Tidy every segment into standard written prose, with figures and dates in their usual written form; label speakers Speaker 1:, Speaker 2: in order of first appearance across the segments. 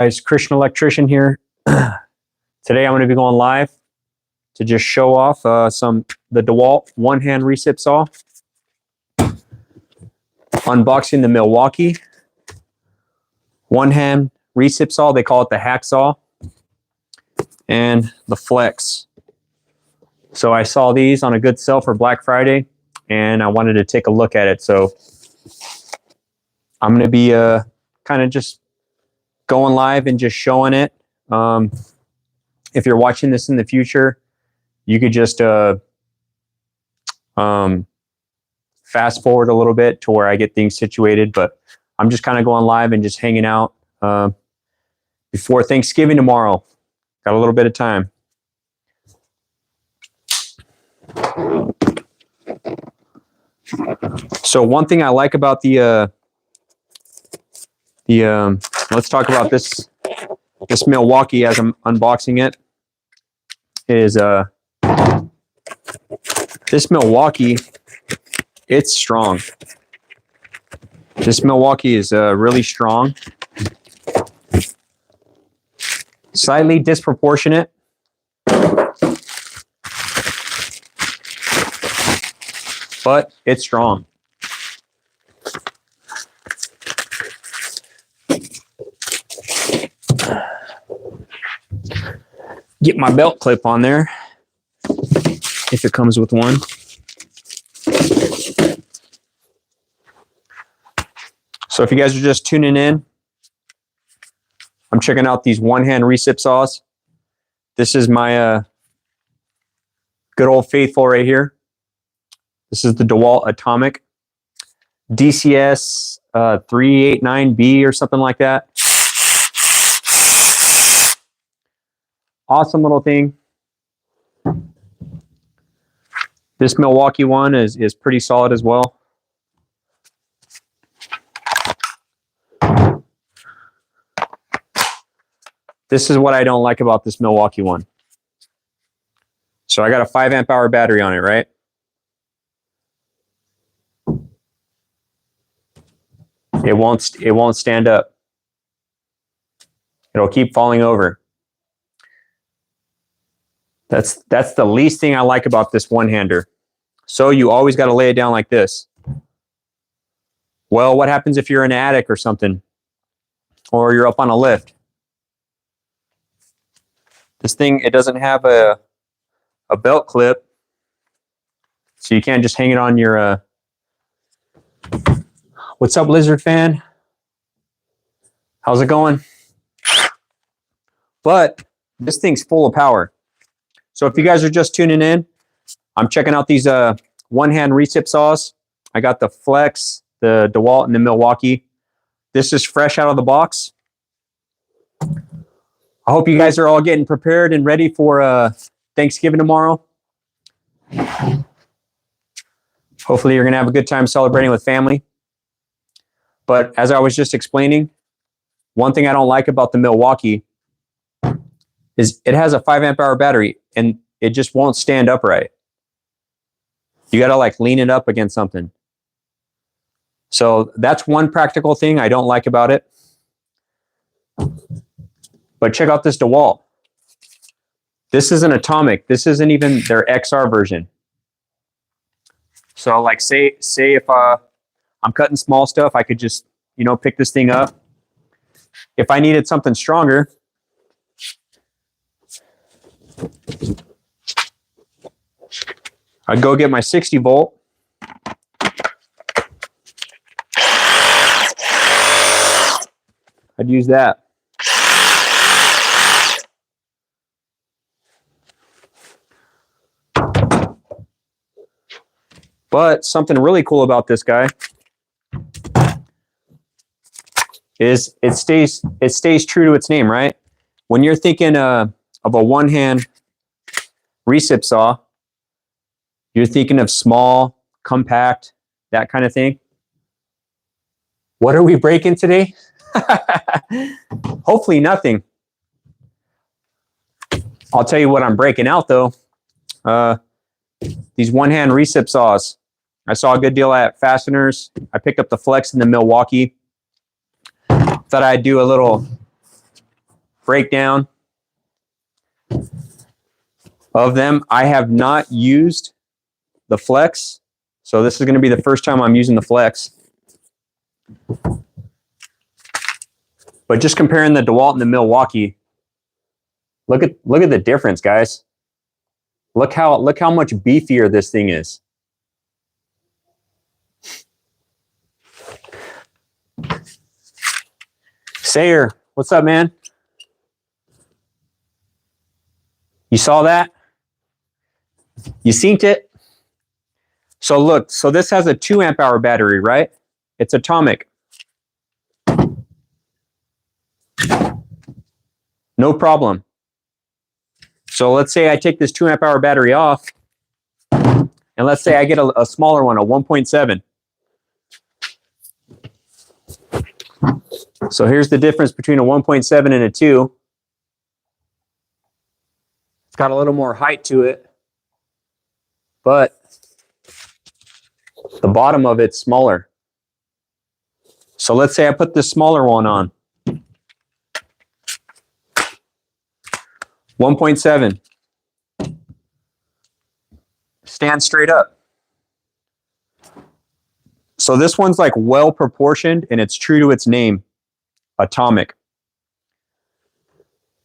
Speaker 1: Guys, Christian Electrician here. Today I'm going to be going live to just show off the Dewalt one-hand recip saw. Unboxing the Milwaukee one-hand recip saw. They call it the hacksaw. And the Flex. So I saw these on a good sale for Black Friday, and I wanted to take a look at it. So I'm going to be kind of just going live and just showing it. If you're watching this in the future, you could just fast forward a little bit to where I get things situated. But I'm just kind of going live and just hanging out before Thanksgiving tomorrow. Got a little bit of time. So one thing I like about let's talk about this Milwaukee as I'm unboxing it, is this Milwaukee, it's strong. This Milwaukee is really strong. Slightly disproportionate. But it's strong. Get my belt clip on there, if it comes with one. So if you guys are just tuning in, I'm checking out these one-hand recip saws. This is my good old faithful right here. This is the Dewalt Atomic DCS369B or something like that. Awesome little thing. This Milwaukee one is pretty solid as well. This is what I don't like about this Milwaukee one. So I got a 5 amp hour battery on it, right? It won't stand up. It'll keep falling over. That's the least thing I like about this one-hander. So you always got to lay it down like this. Well, what happens if you're in an attic or something? Or you're up on a lift? This thing, it doesn't have a belt clip. So you can't just hang it on your... What's up, Lizard fan? How's it going? But this thing's full of power. So if you guys are just tuning in, I'm checking out these one-hand recip saws. I got the Flex, the Dewalt, and the Milwaukee. This is fresh out of the box. I hope you guys are all getting prepared and ready for Thanksgiving tomorrow. Hopefully you're going to have a good time celebrating with family. But as I was just explaining, one thing I don't like about the Milwaukee is it has a 5 amp hour battery and it just won't stand upright. You got to like lean it up against something. So that's one practical thing I don't like about it. But check out this Dewalt. This is an Atomic. This isn't even their XR version. So like say if I'm cutting small stuff, I could just, pick this thing up. If I needed something stronger, I'd go get my 60 volt. I'd use that. But something really cool about this guy is it stays true to its name, right? When you're thinking of a one-hand recip saw, you're thinking of small, compact, that kind of thing. What are we breaking today? Hopefully nothing. I'll tell you what I'm breaking out though. These one-hand recip saws. I saw a good deal at Fasteners. I picked up the Flex and the Milwaukee. Thought I'd do a little breakdown of them. I have not used the flex, so this is going to be the first time I'm using the flex. But just comparing the Dewalt and the Milwaukee, look at the difference, guys. Look how much beefier this thing is. Sayer, what's up, man? You saw that? You synced it? So look, so this has a 2 amp hour battery, right? It's atomic. No problem. So let's say I take this 2 amp hour battery off, and let's say I get a smaller one, a 1.7. So here's the difference between a 1.7 and a 2. It's got a little more height to it, but the bottom of it's smaller. So let's say I put this smaller one on. 1.7. Stand straight up. So this one's like well proportioned, and it's true to its name, atomic.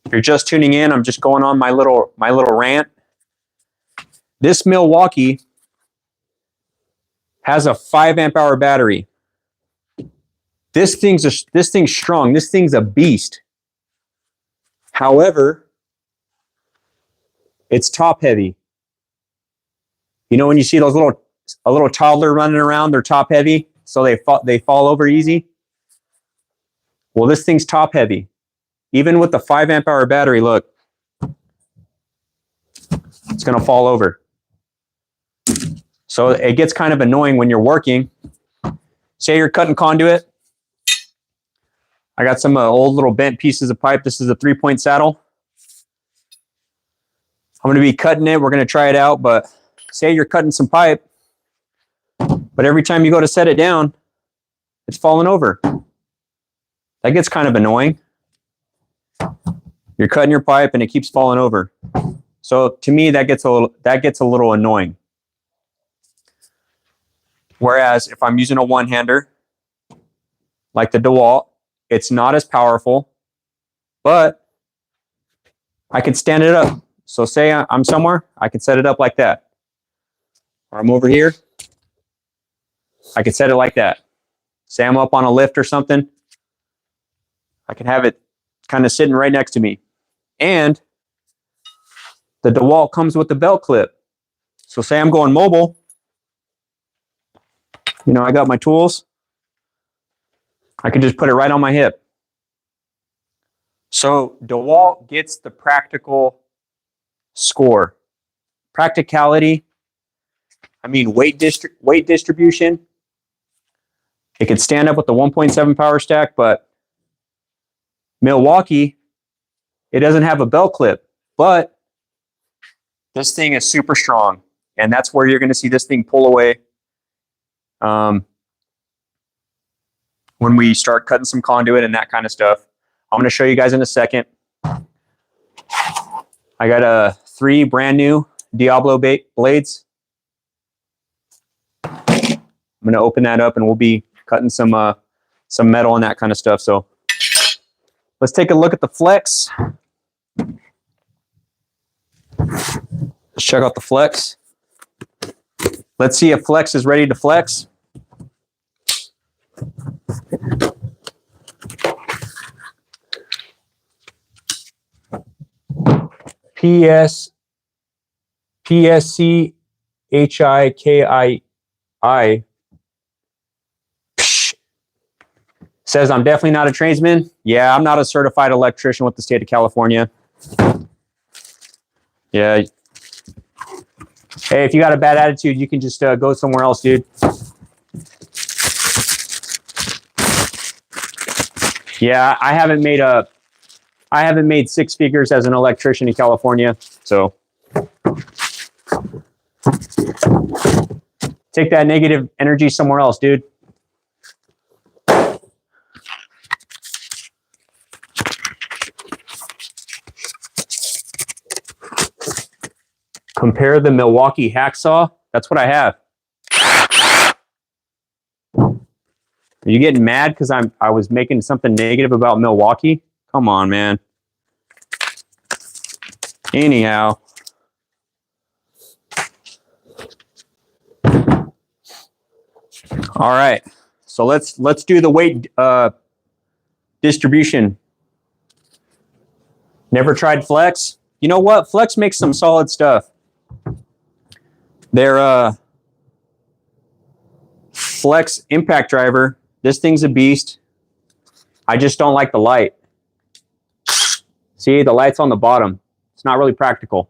Speaker 1: If you're just tuning in, I'm just going on my little rant. This Milwaukee has a 5 amp hour battery. This thing's strong. This thing's a beast. However, it's top heavy. You know when you see those a little toddler running around, they're top heavy, so they fall over easy. Well, this thing's top heavy. Even with the 5 amp hour battery, look, it's going to fall over. So it gets kind of annoying when you're working. Say you're cutting conduit. I got some old little bent pieces of pipe. This is a 3-point saddle. I'm going to be cutting it. We're going to try it out, but say you're cutting some pipe, but every time you go to set it down, it's falling over. That gets kind of annoying. You're cutting your pipe and it keeps falling over. So to me, that gets a little annoying. Whereas if I'm using a one-hander, like the Dewalt, it's not as powerful, but I can stand it up. So say I'm somewhere, I can set it up like that. Or I'm over here, I can set it like that. Say I'm up on a lift or something, I can have it kind of sitting right next to me. And the Dewalt comes with the belt clip. So say I'm going mobile, you know, I got my tools, I can just put it right on my hip. So Dewalt gets the practical score. Practicality, I mean weight distribution. It could stand up with the 1.7 power stack, but Milwaukee, it doesn't have a belt clip, but this thing is super strong, and that's where you're going to see this thing pull away when we start cutting some conduit and that kind of stuff. I'm going to show you guys in a second. I got 3 brand new Diablo blades. I'm going to open that up and we'll be cutting some metal and that kind of stuff. So let's take a look at the flex. Let's check out the flex. Let's see if flex is ready to flex. PSCHIKI says I'm definitely not a tradesman. Yeah, I'm not a certified electrician with the state of California. Yeah. Hey, if you got a bad attitude, you can just go somewhere else, dude. Yeah, I haven't made 6 figures as an electrician in California, so take that negative energy somewhere else, dude. Compare the Milwaukee hacksaw. That's what I have. Are you getting mad because I was making something negative about Milwaukee? Come on, man. Anyhow. All right. So let's do the weight distribution. Never tried Flex? You know what? Flex makes some solid stuff. Their Flex impact driver. This thing's a beast. I just don't like the light. See, the light's on the bottom. It's not really practical.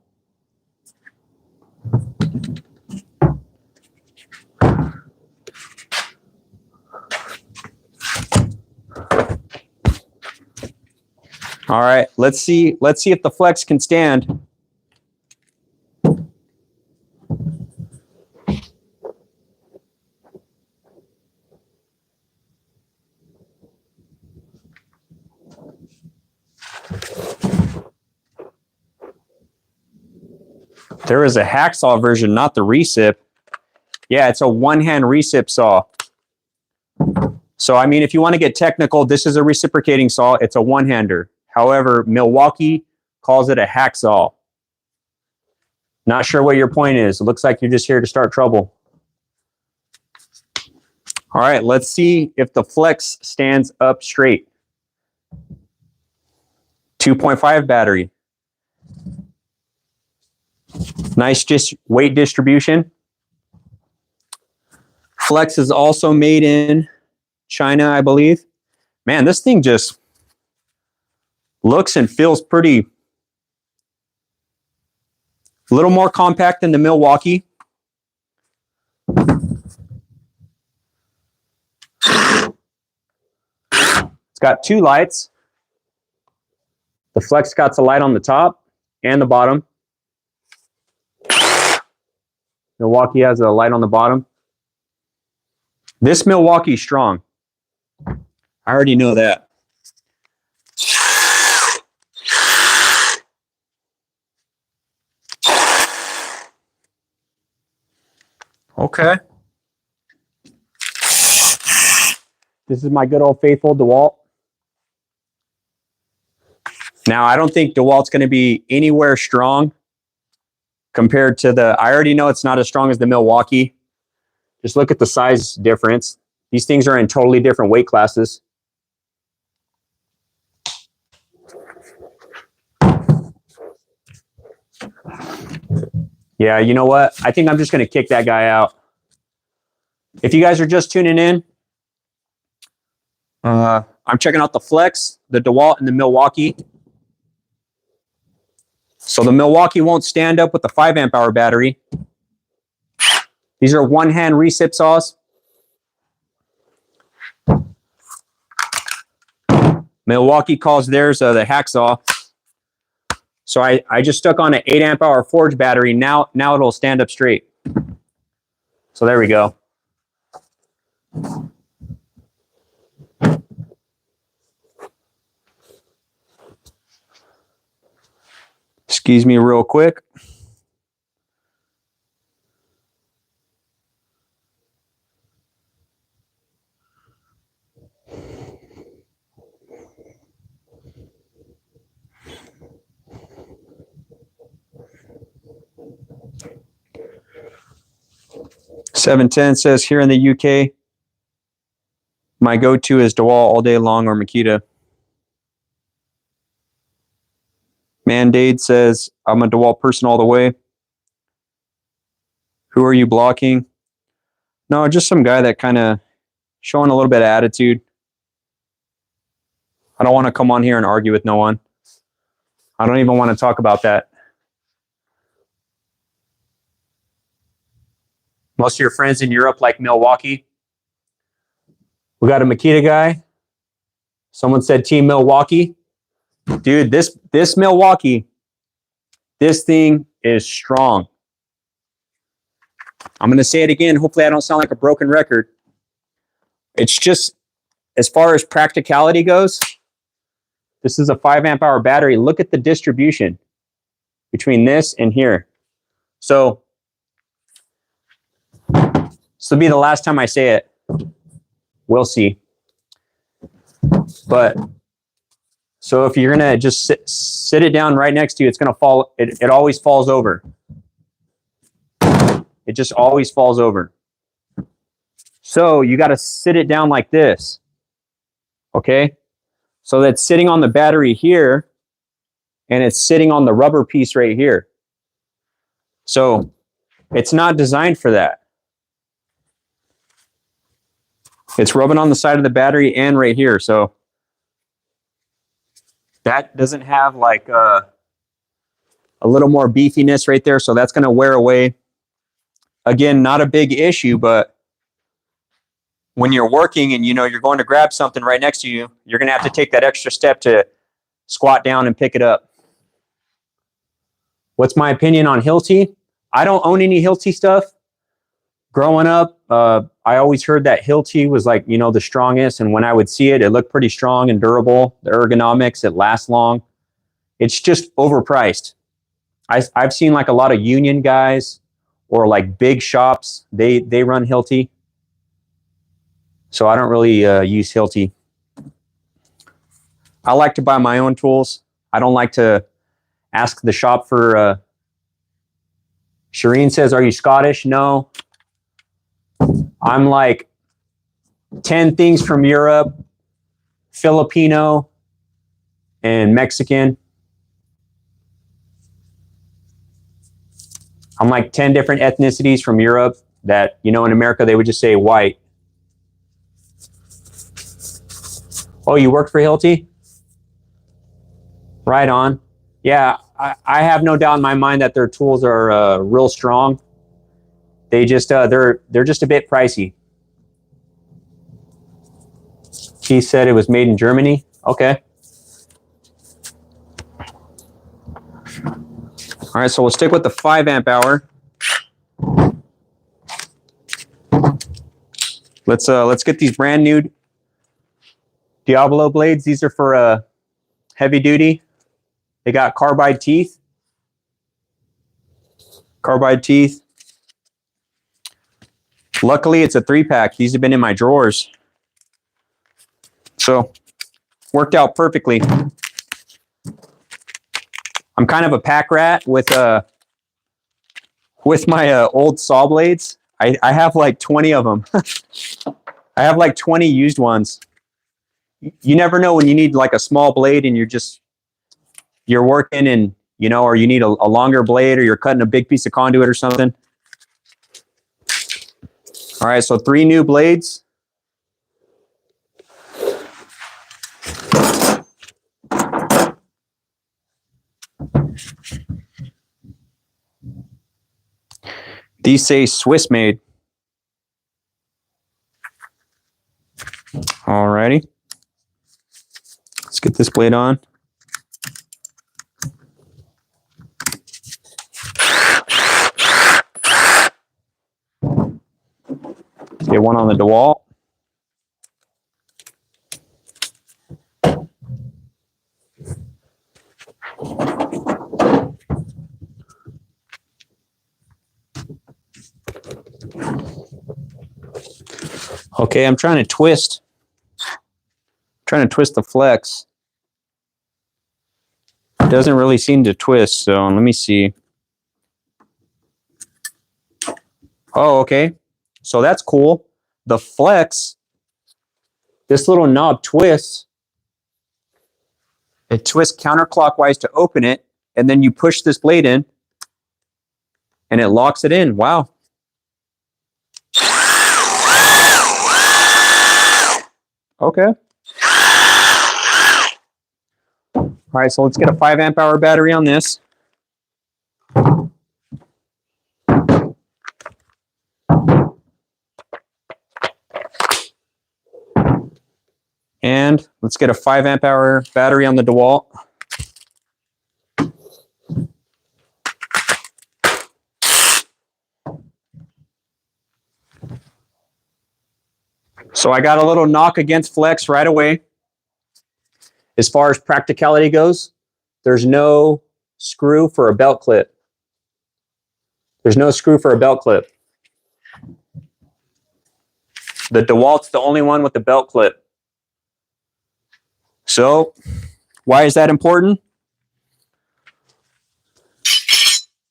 Speaker 1: All right, let's see if the Flex can stand. There is a hacksaw version, not the Recip. Yeah, it's a one-hand Recip saw. So, I mean, if you want to get technical, this is a reciprocating saw. It's a one-hander. However, Milwaukee calls it a hacksaw. Not sure what your point is. It looks like you're just here to start trouble. All right, let's see if the Flex stands up straight. 2.5 battery. Nice weight distribution. Flex is also made in China, I believe. Man, this thing just looks and feels pretty, a little more compact than the Milwaukee. It's got two lights. The Flex got a light on the top and the bottom. Milwaukee has a light on the bottom. This Milwaukee's strong. I already know that. Okay. This is my good old faithful Dewalt. Now, I don't think Dewalt's going to be anywhere strong compared to the, I already know it's not as strong as the Milwaukee. Just look at the size difference. These things are in totally different weight classes. Yeah, you know what? I think I'm just going to kick that guy out. If you guys are just tuning in, I'm checking out the Flex, the Dewalt, and the Milwaukee. So the Milwaukee won't stand up with the 5 amp hour battery. These are one-hand Recip saws. Milwaukee calls theirs the hacksaw. So I just stuck on an 8 amp hour forge battery. Now it'll stand up straight. So there we go. Excuse me real quick. $7.10 says here in the UK, my go-to is Dewalt all day long or Makita. Mandate says, I'm a Dewalt person all the way. Who are you blocking? No, just some guy that kind of showing a little bit of attitude. I don't want to come on here and argue with no one. I don't even want to talk about that. Most of your friends in Europe like Milwaukee. We got a Makita guy. Someone said Team Milwaukee. Dude, this Milwaukee, this thing is strong. I'm going to say it again. Hopefully I don't sound like a broken record. It's just, as far as practicality goes, this is a 5 amp hour battery. Look at the distribution between this and here. So this will be the last time I say it. We'll see. But so if you're gonna just sit it down right next to you, it's gonna fall. It always falls over. It just always falls over. So you got to sit it down like this. Okay? So that's sitting on the battery here, and it's sitting on the rubber piece right here. So it's not designed for that. It's rubbing on the side of the battery and right here. So that doesn't have like a little more beefiness right there. So that's going to wear away. Again, not a big issue, but when you're working and you know you're going to grab something right next to you, you're going to have to take that extra step to squat down and pick it up. What's my opinion on Hilti? I don't own any Hilti stuff. Growing up, I always heard that Hilti was like, you know, the strongest. And when I would see it, it looked pretty strong and durable. The ergonomics, it lasts long. It's just overpriced. I've seen like a lot of union guys or like big shops, they run Hilti. So I don't really use Hilti. I like to buy my own tools. I don't like to ask the shop for... Shireen says, are you Scottish? No. I'm like 10 things from Europe, Filipino, and Mexican. I'm like 10 different ethnicities from Europe that, you know, in America, they would just say white. Oh, you work for Hilti? Right on. Yeah, I have no doubt in my mind that their tools are real strong. They just, they're just a bit pricey. He said it was made in Germany. Okay. All right, so we'll stick with the 5 amp hour. Let's get these brand new Diablo blades. These are for heavy duty. They got carbide teeth. Carbide teeth. Luckily, it's a 3-pack. These have been in my drawers. So, worked out perfectly. I'm kind of a pack rat with my old saw blades. I have like 20 of them. I have like 20 used ones. You never know when you need like a small blade and you're working and, you know, or you need a longer blade or you're cutting a big piece of conduit or something. All right, so 3 new blades. These say Swiss made. All righty. Let's get this blade on. Let's get one on the Dewalt. Okay, I'm trying to twist the flex. It doesn't really seem to twist, so let me see. Oh, okay. So that's cool. The flex, this little knob twists. It twists counterclockwise to open it, and then you push this blade in, and it locks it in. Wow. Okay. All right, so let's get a 5 amp hour battery on this. And let's get a 5 amp hour battery on the Dewalt. So I got a little knock against flex right away. As far as practicality goes, there's no screw for a belt clip. There's no screw for a belt clip. The Dewalt's the only one with the belt clip. So, why is that important?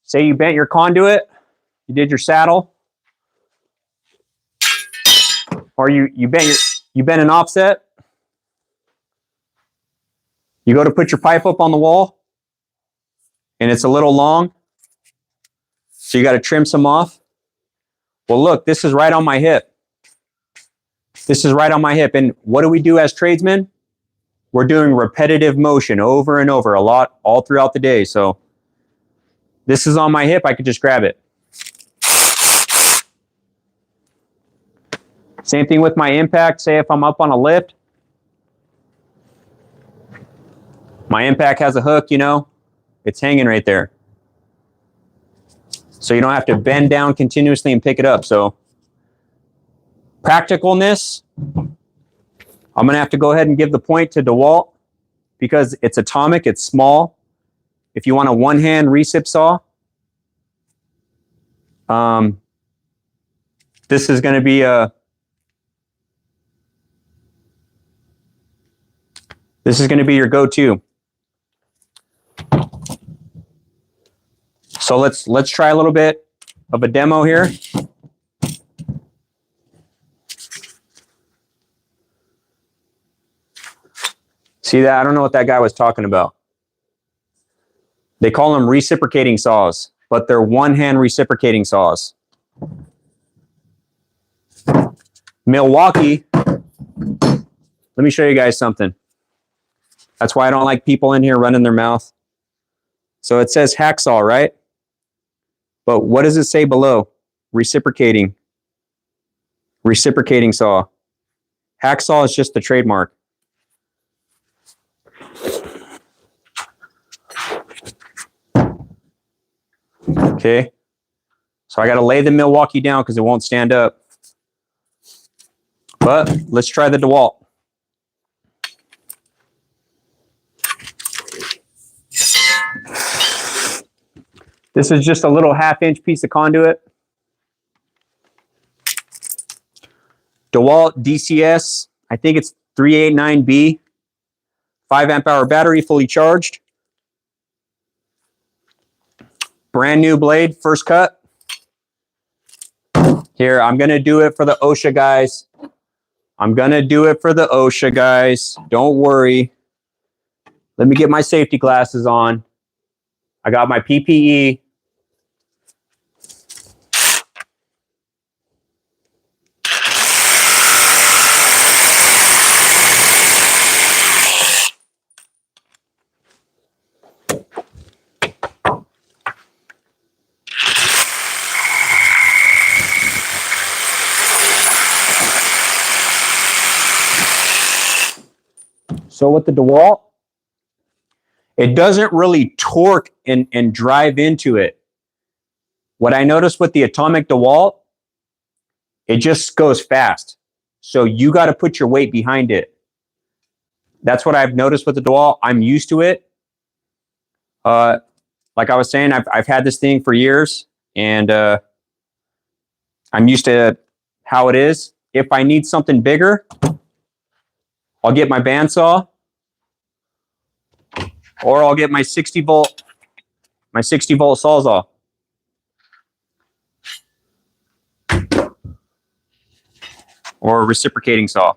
Speaker 1: Say you bent your conduit, you did your saddle, or you bent an offset. You go to put your pipe up on the wall, and it's a little long, so you got to trim some off. Well, look, this is right on my hip. This is right on my hip. And what do we do as tradesmen? We're doing repetitive motion over and over a lot all throughout the day. So this is on my hip. I could just grab it. Same thing with my impact. Say if I'm up on a lift, my impact has a hook, you know, it's hanging right there. So you don't have to bend down continuously and pick it up. So practicalness, I'm going to have to go ahead and give the point to Dewalt because it's atomic, it's small. If you want a one-hand recip saw, this is going to be your go-to. So let's try a little bit of a demo here. See that? I don't know what that guy was talking about. They call them reciprocating saws, but they're one-hand reciprocating saws. Milwaukee, let me show you guys something. That's why I don't like people in here running their mouth. So it says hacksaw, right? But what does it say below? Reciprocating. Reciprocating saw. Hacksaw is just the trademark. Okay. So I got to lay the Milwaukee down because it won't stand up. But let's try the Dewalt. This is just a little 1/2-inch piece of conduit. Dewalt DCS, I think it's 369B. 5 amp hour battery, fully charged. Brand new blade, first cut. Here, I'm going to do it for the OSHA guys. I'm going to do it for the OSHA guys. Don't worry. Let me get my safety glasses on. I got my PPE. So with the Dewalt, it doesn't really torque and drive into it. What I noticed with the atomic Dewalt, it just goes fast. So you got to put your weight behind it. That's what I've noticed with the Dewalt. I'm used to it. Like I was saying, I've had this thing for years, and I'm used to how it is. If I need something bigger, I'll get my bandsaw, or I'll get my 60 volt Sawzall. Or a reciprocating saw.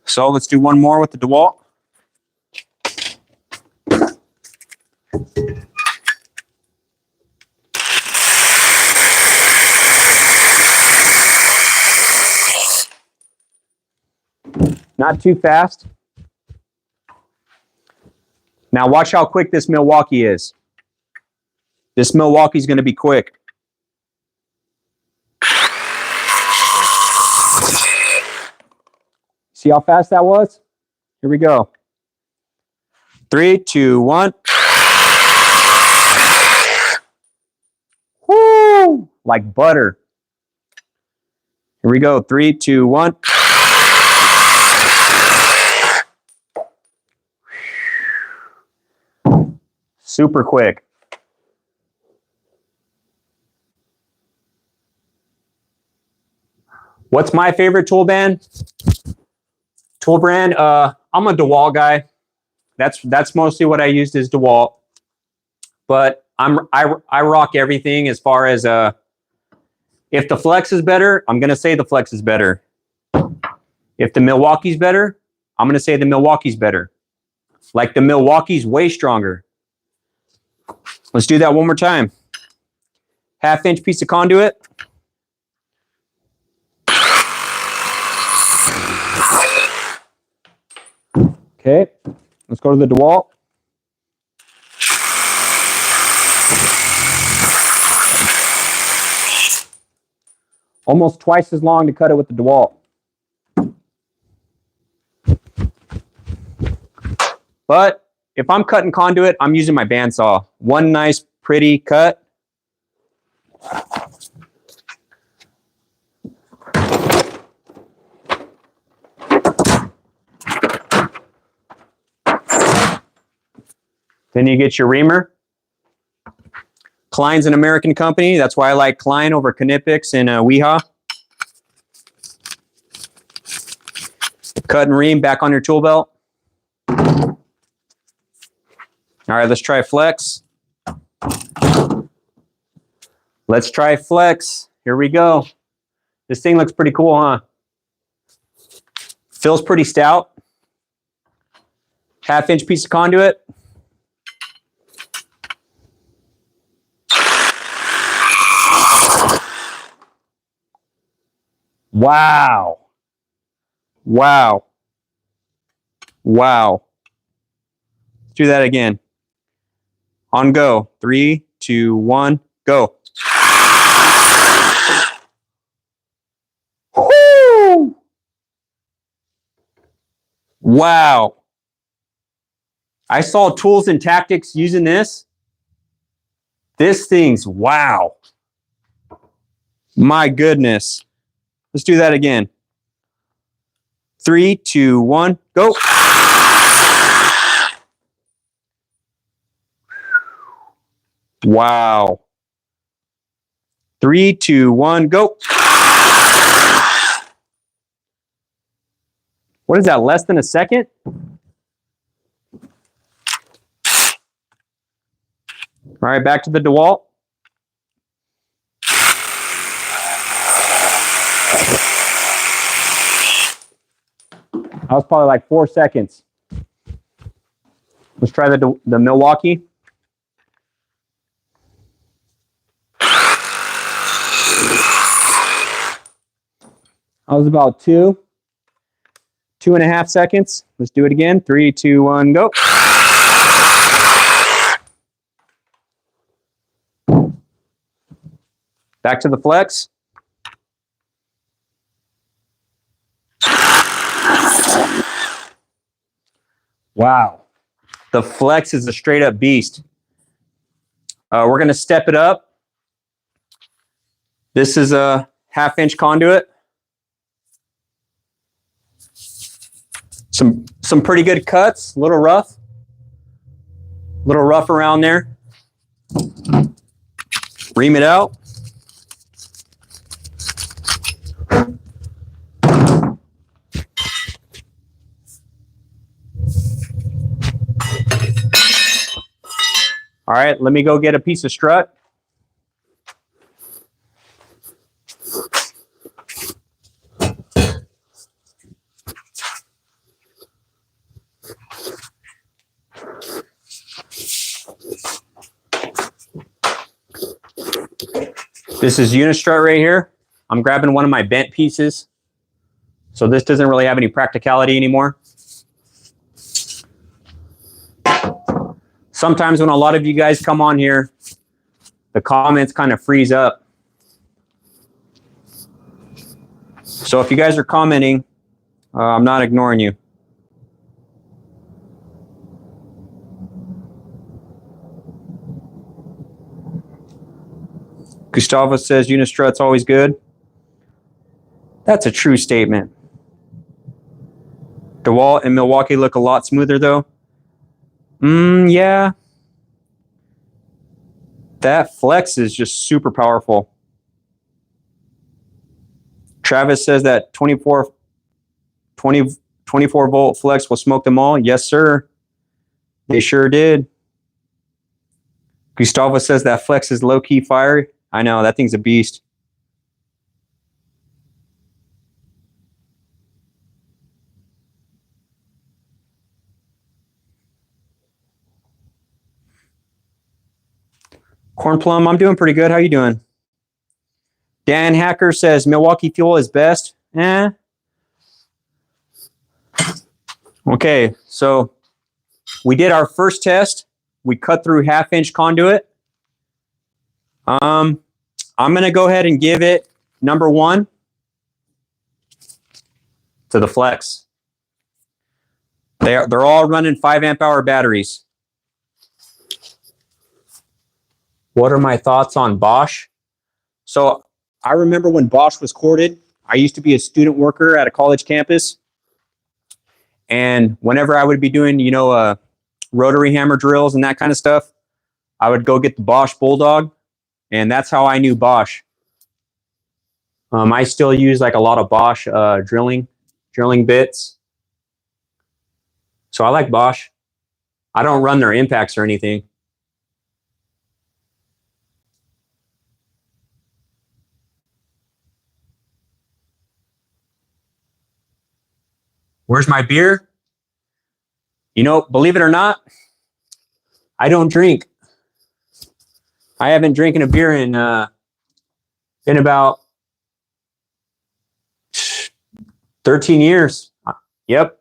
Speaker 1: So let's do one more with the Dewalt. Not too fast. Now watch how quick this Milwaukee is. This Milwaukee is going to be quick. See how fast that was? Here we go. 3, 2, 1. Woo! Like butter. Here we go. 3, 2, 1. Super quick. What's my favorite tool brand? I'm a Dewalt guy. That's mostly what I used is Dewalt. But I rock everything as far as if the Flex is better, I'm gonna say the Flex is better. If the Milwaukee's better, I'm gonna say the Milwaukee's better. Like the Milwaukee's way stronger. Let's do that one more time. 1/2-inch piece of conduit. Okay, let's go to the Dewalt. Almost twice as long to cut it with the Dewalt. But if I'm cutting conduit, I'm using my bandsaw. One nice, pretty cut. Then you get your reamer. Klein's an American company. That's why I like Klein over Knipex and Weha. Cut and ream back on your tool belt. All right, let's try Flex. Let's try Flex. Here we go. This thing looks pretty cool, huh? Feels pretty stout. 1/2-inch piece of conduit. Wow. Wow. Wow. Let's do that again. On go. 3, 2, 1, go. Woo! Wow. I saw Tools and Tactics using this. This thing's wow. My goodness. Let's do that again. 3, 2, 1, go. Wow. 3, 2, 1, go. What is that, less than a second? All right, back to the Dewalt. That was probably like 4 seconds. Let's try the Milwaukee. That was about 2.5 seconds. Let's do it again. 3, 2, 1, go. Back to the Flex. Wow. The Flex is a straight up beast. We're going to step it up. This is a 1/2-inch conduit. Some pretty good cuts, a little rough around there. Ream it out. All right, let me go get a piece of strut. This is Unistrut right here. I'm grabbing one of my bent pieces. So this doesn't really have any practicality anymore. Sometimes when a lot of you guys come on here, the comments kind of freeze up. So if you guys are commenting, I'm not ignoring you. Gustavo says Unistrut's always good. That's a true statement. Dewalt and Milwaukee look a lot smoother though. Yeah. That Flex is just super powerful. Travis says that 24 volt flex will smoke them all. Yes, sir. They sure did. Gustavo says that flex is low-key fire. I know, that thing's a beast. Corn Plum, I'm doing pretty good. How you doing? Dan Hacker says Milwaukee fuel is best. Okay, so we did our first test. We cut through 1/2-inch conduit. I'm going to go ahead and give it number 1 to the flex. They're all running 5 amp hour batteries. What are my thoughts on Bosch? So I remember when Bosch was courted. I used to be a student worker at a college campus. And whenever I would be doing, you know, rotary hammer drills and that kind of stuff, I would go get the Bosch Bulldog. And that's how I knew Bosch. I still use like a lot of Bosch drilling bits. So I like Bosch. I don't run their impacts or anything. Where's my beer? You know, believe it or not, I don't drink. I haven't drinking a beer in about 13 years. Yep.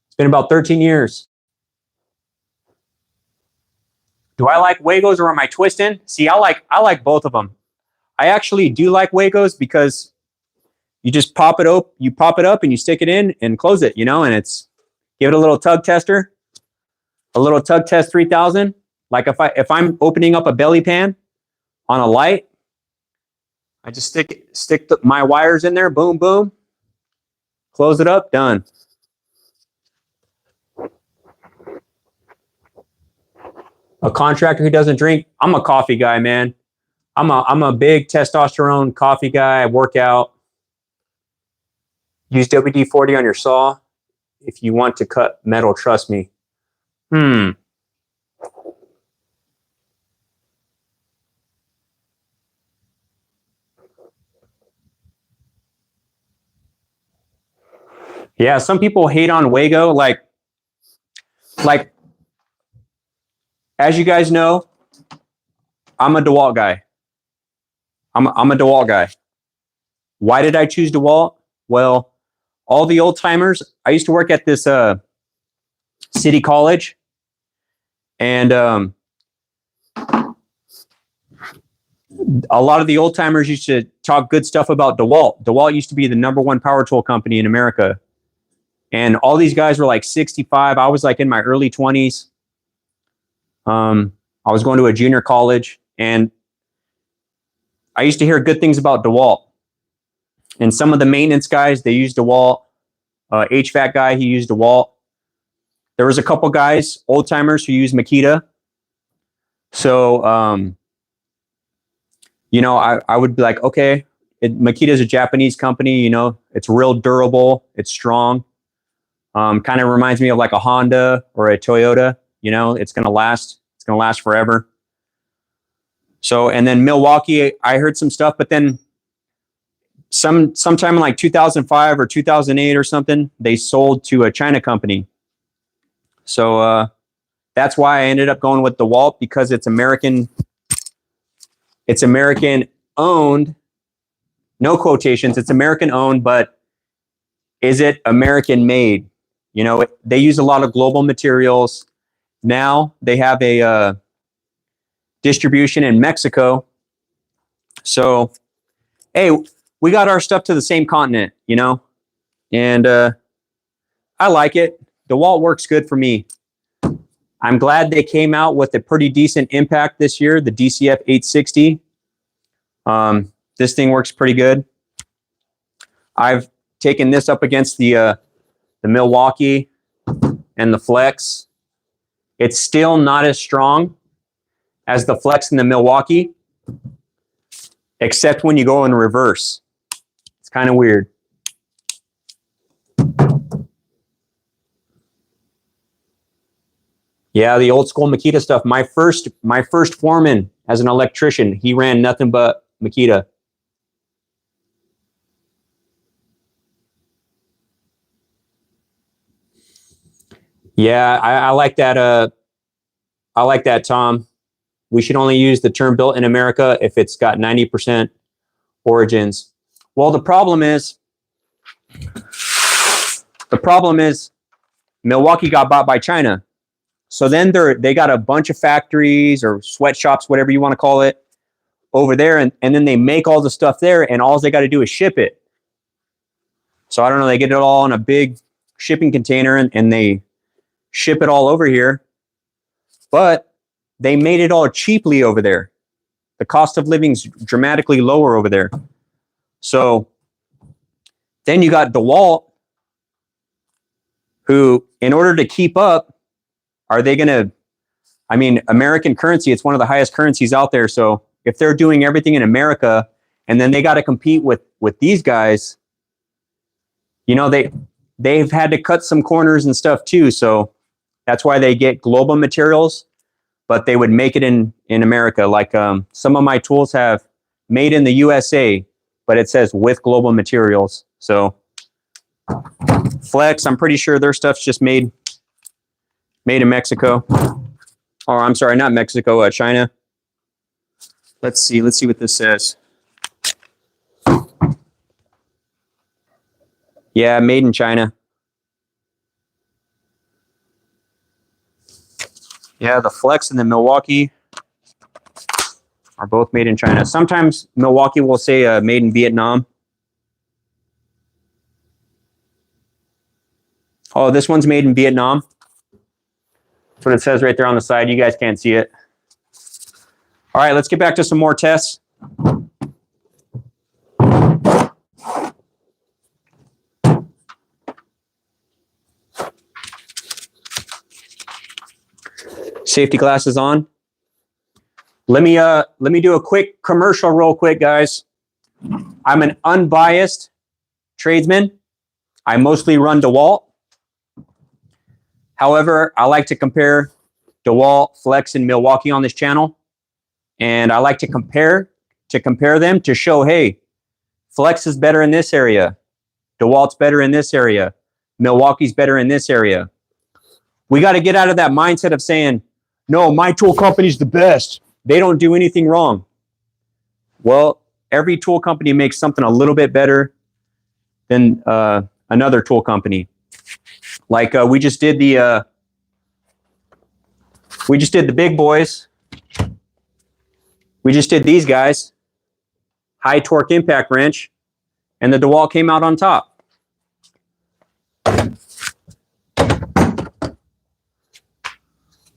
Speaker 1: It's been about 13 years. Do I like Wagos or am I twisting? See, I like both of them. I actually do like Wagos because you just pop it up, and you stick it in and close it, you know, and it's give it a little tug tester, a little tug test 3000. Like if I'm opening up a belly pan on a light, I just stick my wires in there, boom, boom, close it up, done. A contractor who doesn't drink, I'm a coffee guy, man. I'm a big testosterone coffee guy. I work out. Use WD-40 on your saw if you want to cut metal, trust me. Yeah, some people hate on Wago. Like as you guys know, I'm a Dewalt guy. I'm a Dewalt guy. Why did I choose Dewalt? Well, all the old timers, I used to work at this city college, and a lot of the old timers used to talk good stuff about Dewalt. Dewalt used to be the #1 power tool company in America. And all these guys were like 65. I was like in my early 20s. I was going to a junior college, and I used to hear good things about Dewalt. And some of the maintenance guys, they used DeWalt. HVAC guy, he used DeWalt. There was a couple guys, old timers, who used Makita. So, you know, I would be like, okay, Makita is a Japanese company. You know, it's real durable. It's strong. Kind of reminds me of like a Honda or a Toyota. You know, it's going to last. It's going to last forever. So, and then Milwaukee, I heard some stuff, but then sometime in like 2005 or 2008 or something, they sold to a China company. So that's why I ended up going with DeWalt, because it's American. It's American owned. No quotations. It's American owned, but is it American made? You know, they use a lot of global materials. Now they have a distribution in Mexico. So, hey, we got our stuff to the same continent, you know, and I like it. DeWalt works good for me. I'm glad they came out with a pretty decent impact this year, the DCF860. This thing works pretty good. I've taken this up against the Milwaukee and the Flex. It's still not as strong as the Flex and the Milwaukee, except when you go in reverse. It's Kind of weird. Yeah, the old school Makita stuff. My first foreman as an electrician, he ran nothing but Makita. Yeah, I like that. I like that, Tom. We should only use the term built in America if it's got 90% origins. Well, the problem is Milwaukee got bought by China. So then they got a bunch of factories or sweatshops, whatever you want to call it, over there. And then they make all the stuff there, and all they got to do is ship it. So I don't know, they get it all in a big shipping container and they ship it all over here. But they made it all cheaply over there. The cost of living is dramatically lower over there. So then you got Dewalt, who, in order to keep up, are they going to, I mean, American currency, it's one of the highest currencies out there. So if they're doing everything in America and then they got to compete with these guys, you know, they've had to cut some corners and stuff too. So that's why they get global materials, but they would make it in America. Like some of my tools have made in the USA, but it says with global materials. So Flex, I'm pretty sure their stuff's just made in Mexico. Or I'm sorry, not Mexico, China. Let's see what this says. Yeah, made in China. Yeah, the Flex and the Milwaukee are both made in China. Sometimes Milwaukee will say made in Vietnam. Oh, this one's made in Vietnam. That's what it says right there on the side. You guys can't see it. All right, let's get back to some more tests. Safety glasses on. Let me do a quick commercial real quick, guys. I'm an unbiased tradesman. I mostly run Dewalt. However, I like to compare Dewalt, Flex, and Milwaukee on this channel. And I like to compare them to show, hey, Flex is better in this area. DeWalt's better in this area. Milwaukee's better in this area. We got to get out of that mindset of saying, no, my tool company's the best. They don't do anything wrong. Well, every tool company makes something a little bit better than another tool company. Like we just did the big boys. We just did these guys, high torque impact wrench, and the Dewalt came out on top.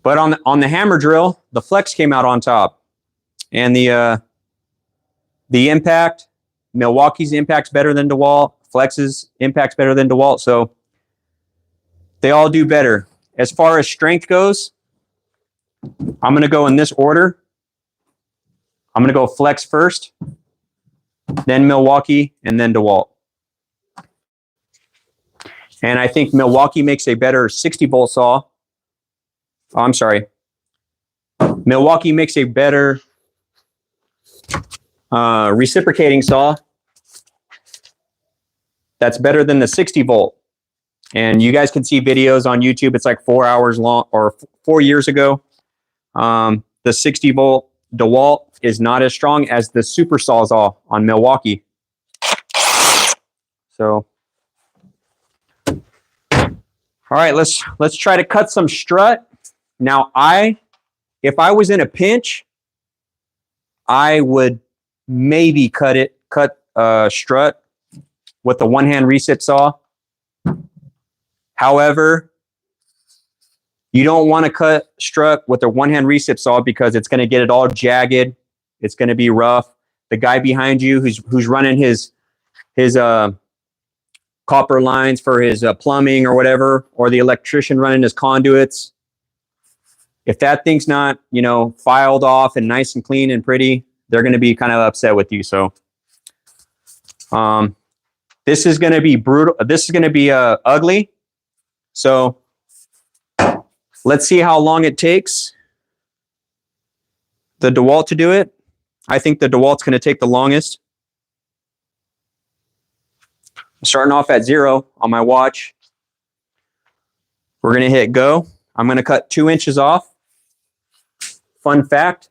Speaker 1: But on the hammer drill, the Flex came out on top, and the impact, Milwaukee's impact's better than Dewalt. Flex's impact's better than Dewalt. So they all do better. As far as strength goes, I'm going to go in this order. I'm going to go Flex first, then Milwaukee, and then Dewalt. And I think Milwaukee makes a better 60-volt saw. Oh, I'm sorry. Milwaukee makes a better reciprocating saw. That's better than the 60-volt. And you guys can see videos on YouTube. It's like 4 hours long, or 4 years ago. The 60-volt Dewalt is not as strong as the super sawzall on Milwaukee. So, all right, let's try to cut some strut. Now, if I was in a pinch, I would maybe cut strut with a one-hand recip saw. However, you don't want to cut strut with a one-hand recip saw because it's going to get it all jagged. It's going to be rough. The guy behind you who's running his copper lines for his plumbing or whatever, or the electrician running his conduits, if that thing's not, filed off and nice and clean and pretty, they're going to be kind of upset with you. So This is going to be brutal. This is going to be ugly. So let's see how long it takes the Dewalt to do it. I think the Dewalt's going to take the longest. Starting off at 0 on my watch. We're going to hit go. I'm going to cut 2 inches off. Fun fact,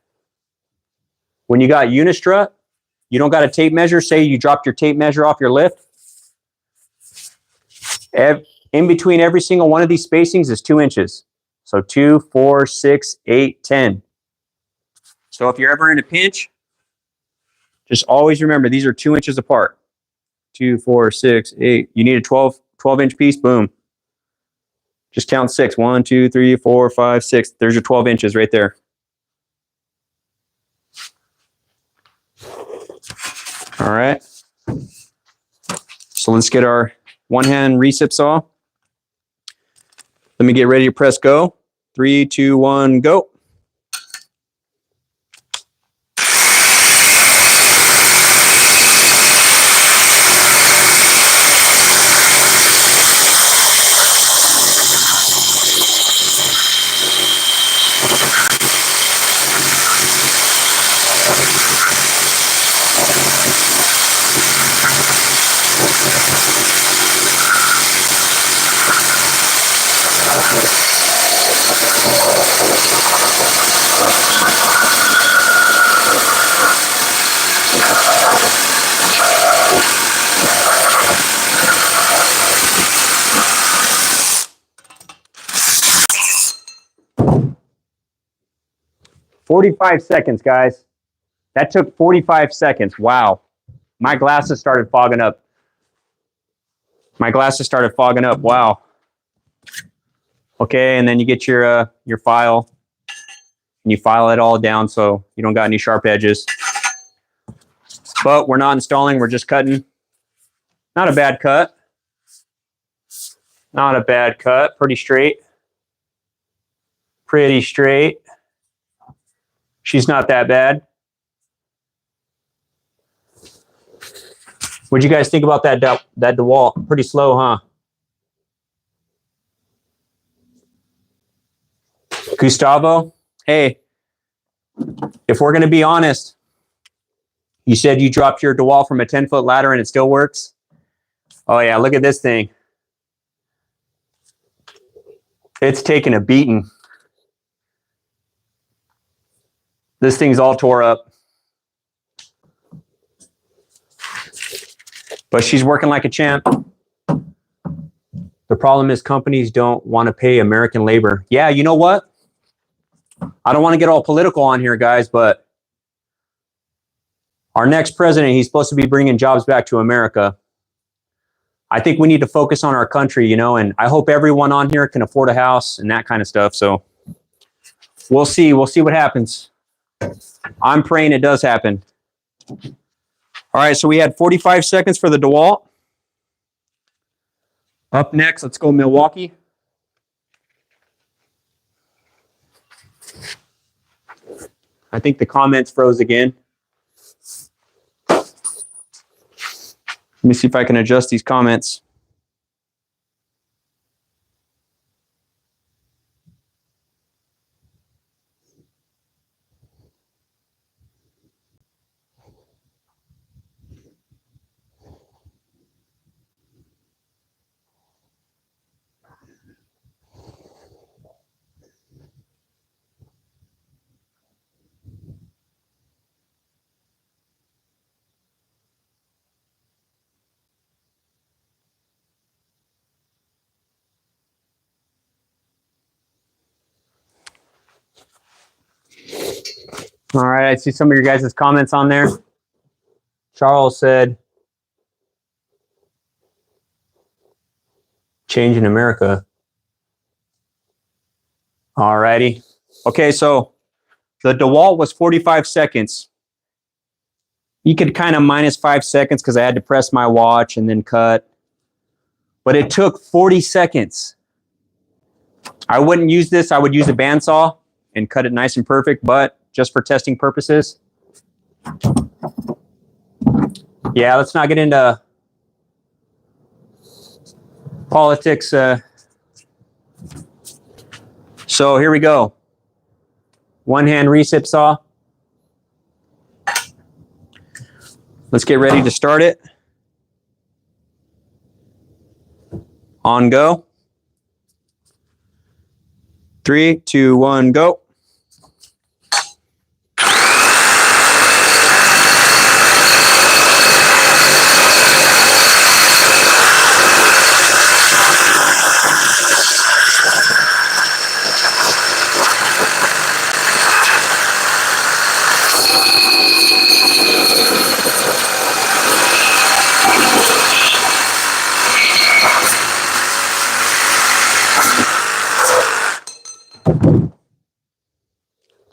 Speaker 1: when you got Unistrut, you don't got a tape measure. Say you dropped your tape measure off your lift. In between every single one of these spacings is 2 inches. So 2, 4, 6, 8, 10. So if you're ever in a pinch, just always remember these are 2 inches apart. 2, 4, 6, 8. You need a 12-inch piece. Boom. Just count 6. 1, 2, 3, 4, 5, 6. There's your 12 inches right there. All right. So let's get our one-hand recip saw. Let me get ready to press go. 3, 2, 1, go. "45 seconds, guys. That took 45 seconds. Wow. My glasses started fogging up. Wow. Okay, and then you get your file, and you file it all down so you don't got any sharp edges. But we're not installing, we're just cutting. Not a bad cut. Not a bad cut. Pretty straight. Pretty straight. She's not that bad. What'd you guys think about that Dewalt? Pretty slow, huh? Gustavo, hey, if we're going to be honest, you said you dropped your Dewalt from a 10-foot ladder and it still works? Oh yeah, look at this thing. It's taking a beating. This thing's all tore up. But she's working like a champ. The problem is companies don't want to pay American labor. Yeah, you know what? I don't want to get all political on here, guys, but our next president, he's supposed to be bringing jobs back to America. I think we need to focus on our country, you know, and I hope everyone on here can afford a house and that kind of stuff. So we'll see. We'll see what happens. I'm praying it does happen. All right, so we had 45 seconds for the Dewalt. Up next, let's go Milwaukee. I think the comments froze again. Let me see if I can adjust these comments. All right, I see some of your guys' comments on there. Charles said, change in America. All righty. Okay, so the Dewalt was 45 seconds. You could kind of minus 5 seconds because I had to press my watch and then cut. But it took 40 seconds. I wouldn't use this. I would use a bandsaw and cut it nice and perfect, but just for testing purposes. Yeah, let's not get into politics. So here we go. One-hand recip saw. Let's get ready to start it. On go. 3, 2, 1, go.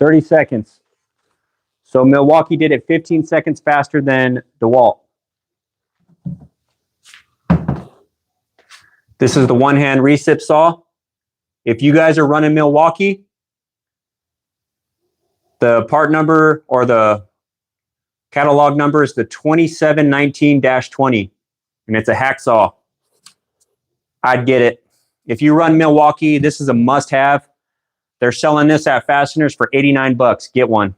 Speaker 1: $30 seconds. So Milwaukee did it 15 seconds faster than Dewalt. This is the one-hand recip saw. If you guys are running Milwaukee, the part number or the catalog number is the 2719-20, and it's a hacksaw. I'd get it. If you run Milwaukee, this is a must-have. They're selling this at Fasteners for 89 bucks. Get one.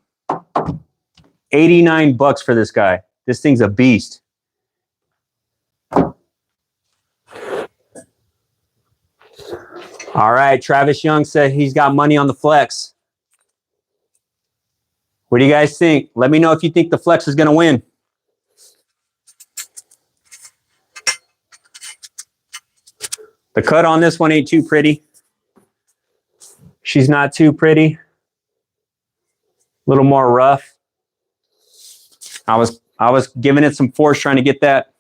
Speaker 1: 89 bucks for this guy. This thing's a beast. All right, Travis Young said he's got money on the flex. What do you guys think? Let me know if you think the flex is going to win. The cut on this one ain't too pretty. She's not too pretty. A little more rough. I was giving it some force trying to get that.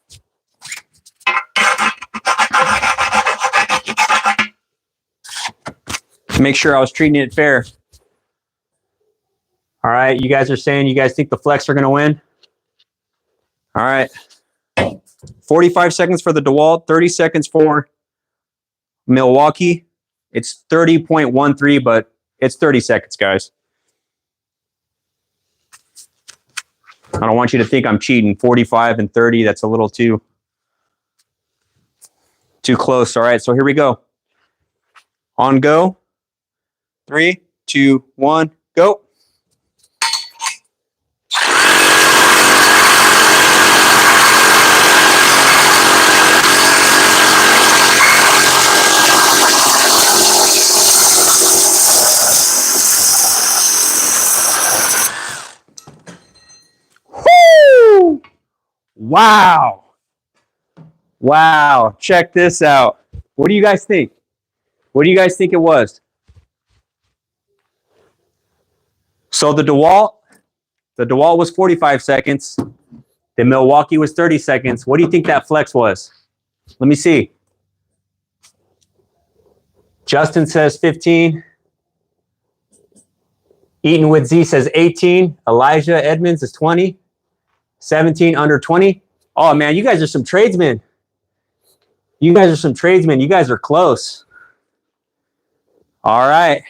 Speaker 1: To make sure I was treating it fair. All right, you guys are saying you guys think the flex are going to win? All right. 45 seconds for the Dewalt, 30 seconds for Milwaukee. It's 30.13, but it's 30 seconds, guys. I don't want you to think I'm cheating. 45 and 30, that's a little too close. All right, so here we go. On go. 3, 2, 1, go. Woo! Wow. Wow. Check this out. What do you guys think? What do you guys think it was? So the Dewalt was 45 seconds. The Milwaukee was 30 seconds. What do you think that flex was? Let me see. Justin says 15. Eaton with Z says 18. Elijah Edmonds is 20. 17 under 20. Oh, man, you guys are some tradesmen. You guys are some tradesmen. You guys are close. All right.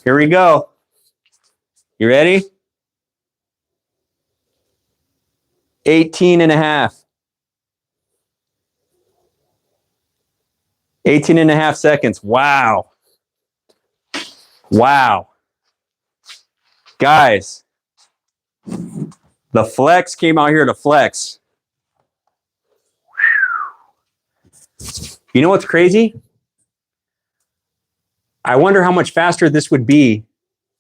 Speaker 1: Here we go. You ready? 18 and a half. 18 and a half seconds. Wow. Wow. Guys, the flex came out here to flex. You know what's crazy? I wonder how much faster this would be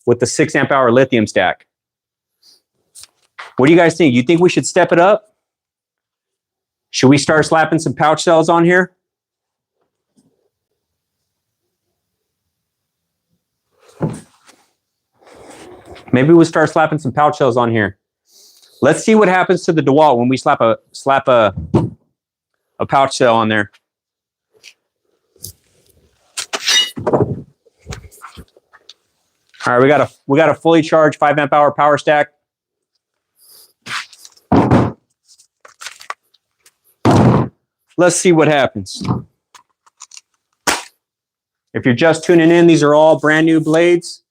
Speaker 1: with the 6 amp hour lithium stack. What do you guys think? You think we should step it up? Should we start slapping some pouch cells on here? Maybe we'll start slapping some pouch cells on here. Let's see what happens to the Dewalt when we slap a pouch cell on there. All right, we got a fully charged 5 amp hour power stack. Let's see what happens. If you're just tuning in, these are all brand new blades.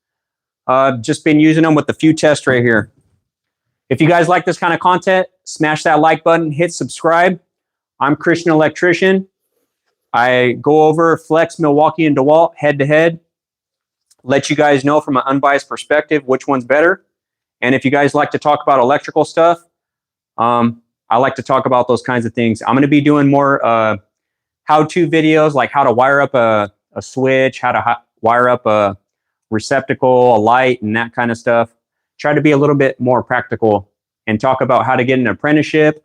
Speaker 1: Just been using them with a few tests right here. If you guys like this kind of content, smash that like button, hit subscribe. I'm Christian Electrician. I go over Flex, Milwaukee, and Dewalt head to head. Let you guys know from an unbiased perspective which one's better. And if you guys like to talk about electrical stuff, I like to talk about those kinds of things. I'm going to be doing more how-to videos, like how to wire up a switch, how to wire up a receptacle, a light, and that kind of stuff. Try to be a little bit more practical and talk about how to get an apprenticeship,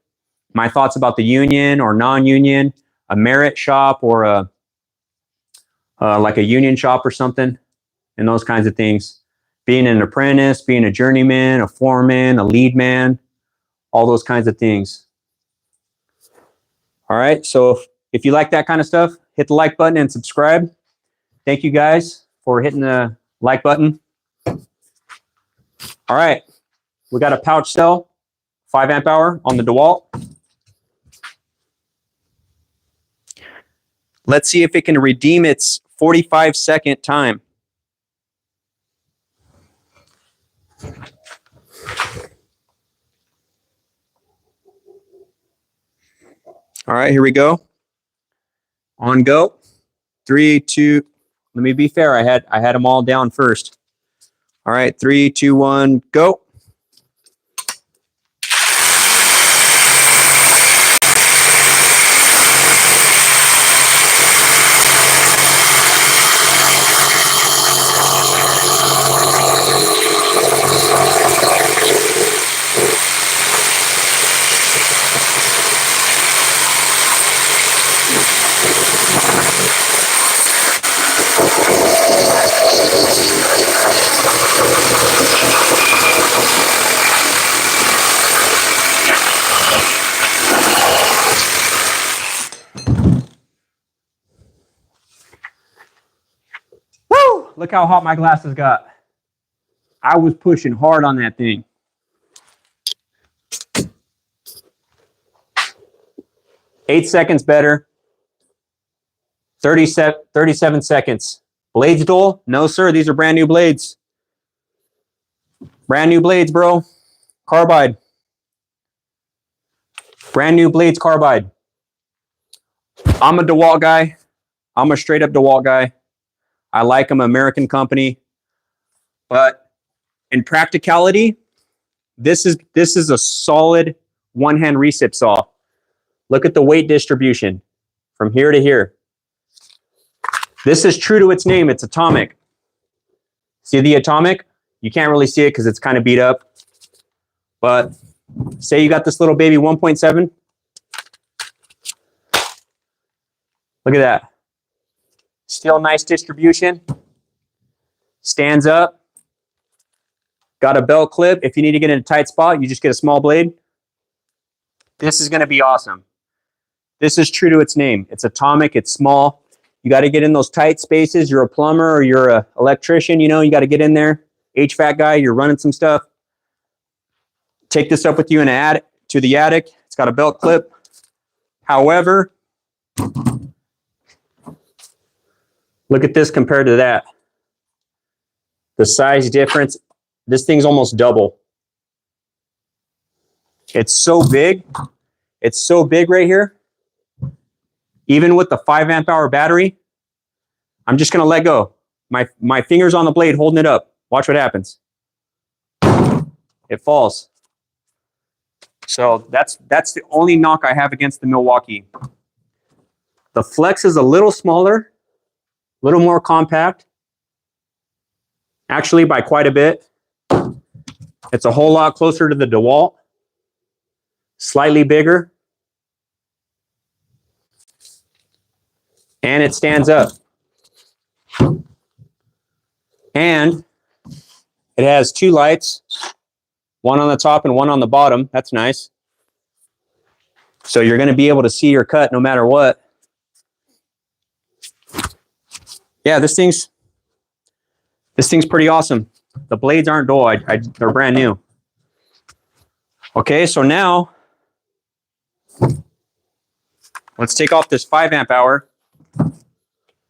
Speaker 1: my thoughts about the union or non-union, a merit shop or a like a union shop or something, and those kinds of things. Being an apprentice, being a journeyman, a foreman, a lead man, all those kinds of things. All right, so if you like that kind of stuff, hit the like button and subscribe. Thank you guys for hitting the like button. All right, we got a pouch cell, 5 amp hour on the Dewalt. Let's see if it can redeem its 45-second time. All right, here we go. On go. 3, 2. Let me be fair. I had them all down first. All right, 3, 2, 1, go. Look how hot my glasses got. I was pushing hard on that thing. Eight seconds better. 37 seconds. Blades dull? No, sir. These are brand new blades. Brand new blades, bro. Carbide. Brand new blades, carbide. I'm a Dewalt guy. I'm a straight up Dewalt guy. I like them, American company. But in practicality, this is a solid one-hand recip saw. Look at the weight distribution from here to here. This is true to its name. It's atomic. See the atomic? You can't really see it because it's kind of beat up. But say you got this little baby 1.7. Look at that. Still nice distribution. Stands up. Got a belt clip. If you need to get in a tight spot, you just get a small blade. This is going to be awesome. This is true to its name. It's atomic. It's small. You got to get in those tight spaces. You're a plumber or you're an electrician. You know, you got to get in there. HVAC guy, you're running some stuff. Take this up with you in the attic, to the attic. It's got a belt clip. However, look at this compared to that. The size difference, this thing's almost double. It's so big. It's so big right here. Even with the 5 amp hour battery, I'm just gonna let go. My finger's on the blade holding it up. Watch what happens. It falls. So that's the only knock I have against the Milwaukee. The Flex is a little smaller, a little more compact. Actually, by quite a bit. It's a whole lot closer to the Dewalt. Slightly bigger. And it stands up. And it has 2 lights. One on the top and one on the bottom. That's nice. So you're going to be able to see your cut no matter what. Yeah, this thing's pretty awesome. The blades aren't dull. They're brand new. Okay, so now let's take off this 5 amp hour.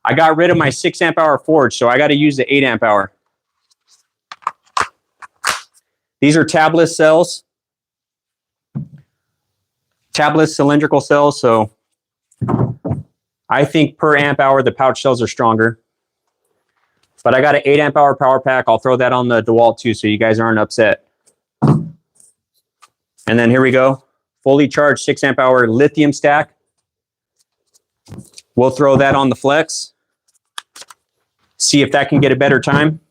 Speaker 1: I got rid of my 6 amp hour forge, so I got to use the 8 amp hour. These are tabless cells. Tabless cylindrical cells, so I think per amp hour, the pouch cells are stronger. But I got an 8 amp hour power pack. I'll throw that on the Dewalt too, so you guys aren't upset. And then here we go. Fully charged 6 amp hour lithium stack. We'll throw that on the Flex. See if that can get a better time.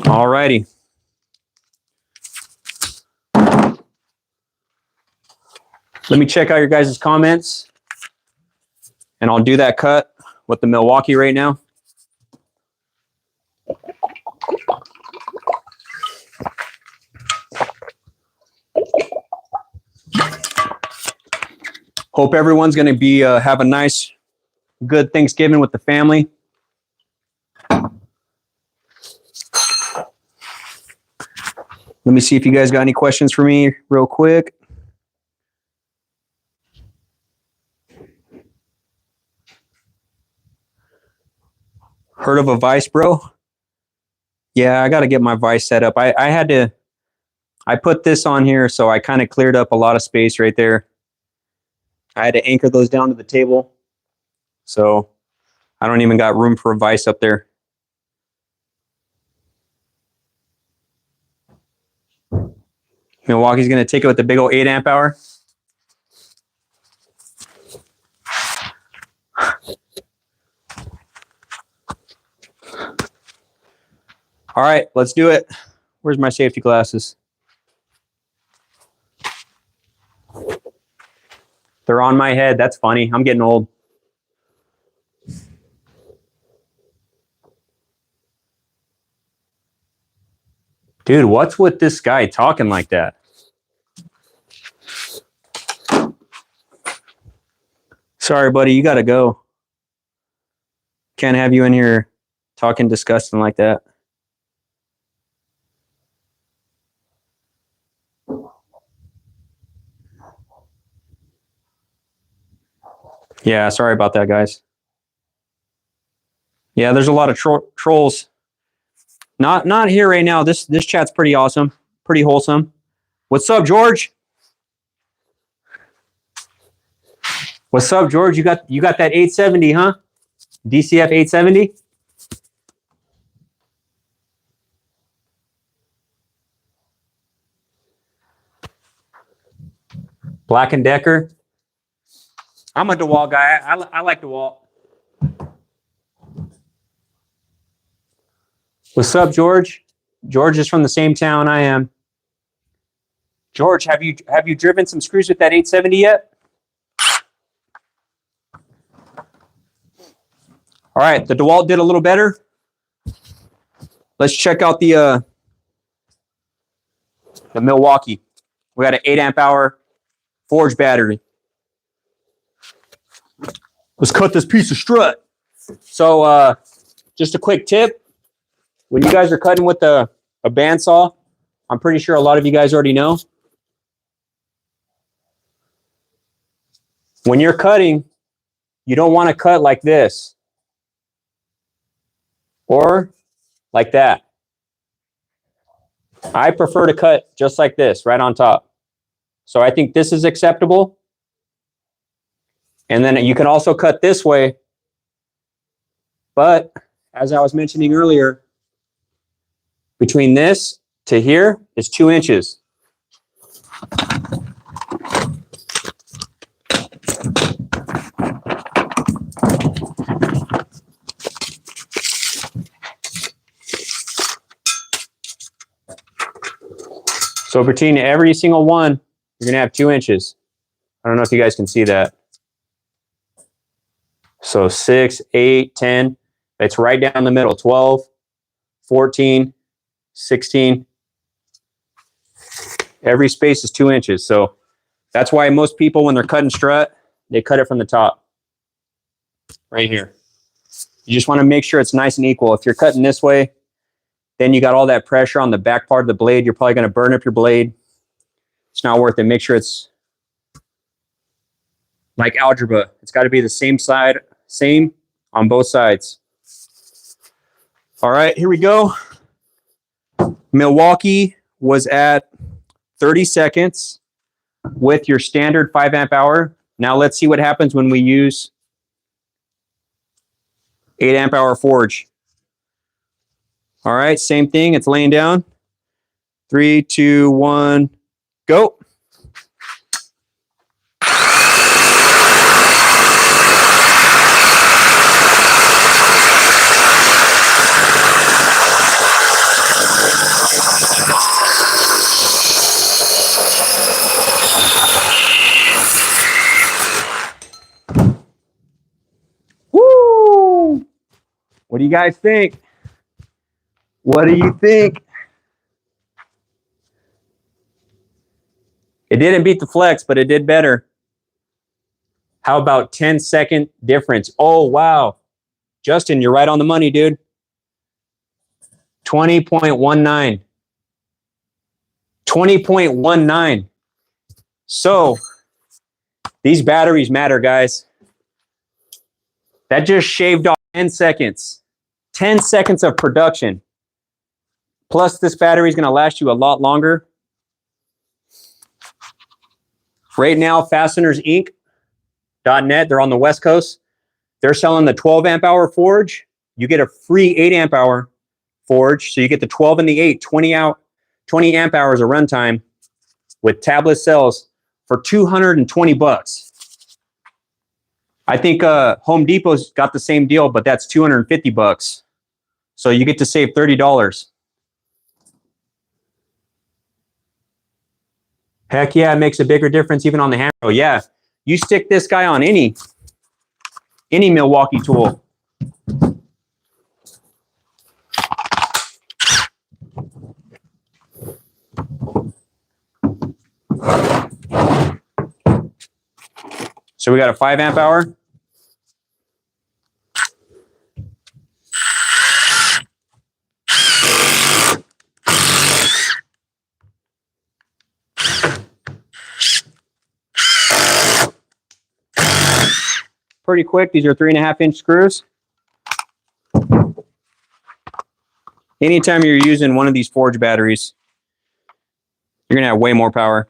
Speaker 1: Alrighty. Let me check out your guys' comments. And I'll do that cut with the Milwaukee right now. Hope everyone's going to be have a nice, good Thanksgiving with the family. Let me see if you guys got any questions for me real quick. Heard of a vise, bro? Yeah, I got to get my vise set up. I put this on here, so I kind of cleared up a lot of space right there. I had to anchor those down to the table. So I don't even got room for a vise up there. Milwaukee's going to take it with the big old 8 amp hour. All right, let's do it. Where's my safety glasses? They're on my head. That's funny. I'm getting old. Dude, what's with this guy talking like that? Sorry, buddy, you gotta go. Can't have you in here talking disgusting like that. Yeah, sorry about that, guys. Yeah, there's a lot of trolls. Not here right now. This chat's pretty awesome, pretty wholesome. What's up, George? What's up, George? You got that 870, huh? DCF 870? Black & Decker. I'm a Dewalt guy. I like Dewalt. What's up, George? George is from the same town I am. George, have you driven some screws with that 870 yet? All right, the Dewalt did a little better. Let's check out the Milwaukee. We got an 8 amp hour forged battery. Let's cut this piece of strut. So just a quick tip. When you guys are cutting with a bandsaw, I'm pretty sure a lot of you guys already know. When you're cutting, you don't want to cut like this. Or like that. I prefer to cut just like this, right on top. So I think this is acceptable. And then you can also cut this way. But as I was mentioning earlier, between this to here is 2 inches. So between every single one, you're going to have 2 inches. I don't know if you guys can see that. So 6, 8, 10. It's right down the middle. 12, 14, 16. Every space is 2 inches. So that's why most people, when they're cutting strut, they cut it from the top. Right here. You just want to make sure it's nice and equal. If you're cutting this way, then you got all that pressure on the back part of the blade. You're probably going to burn up your blade. It's not worth it. Make sure it's like algebra. It's got to be the same side, same on both sides. All right, here we go. Milwaukee was at 30 seconds with your standard 5 amp hour. Now let's see what happens when we use 8 amp hour forge. All right, same thing. It's laying down. 3, 2, 1, go. Woo! What do you guys think? What do you think? It didn't beat the flex, but it did better. How about 10-second difference? Oh, wow. Justin, you're right on the money, dude. 20.19. 20.19. So, these batteries matter, guys. That just shaved off 10 seconds. 10 seconds of production. Plus, this battery is going to last you a lot longer. Right now, fastenersinc.net, they're on the West Coast. They're selling the 12 amp hour forge. You get a free 8 amp hour forge. So you get the 12 and the 8, 20 amp hours of runtime with tablet cells for $220. I think Home Depot's got the same deal, but that's $250. So you get to save $30. Heck yeah, it makes a bigger difference even on the hammer. Oh yeah, you stick this guy on any Milwaukee tool. So we got a 5 amp hour. Pretty quick. These are 3.5-inch screws. Anytime you're using one of these forge batteries, you're going to have way more power.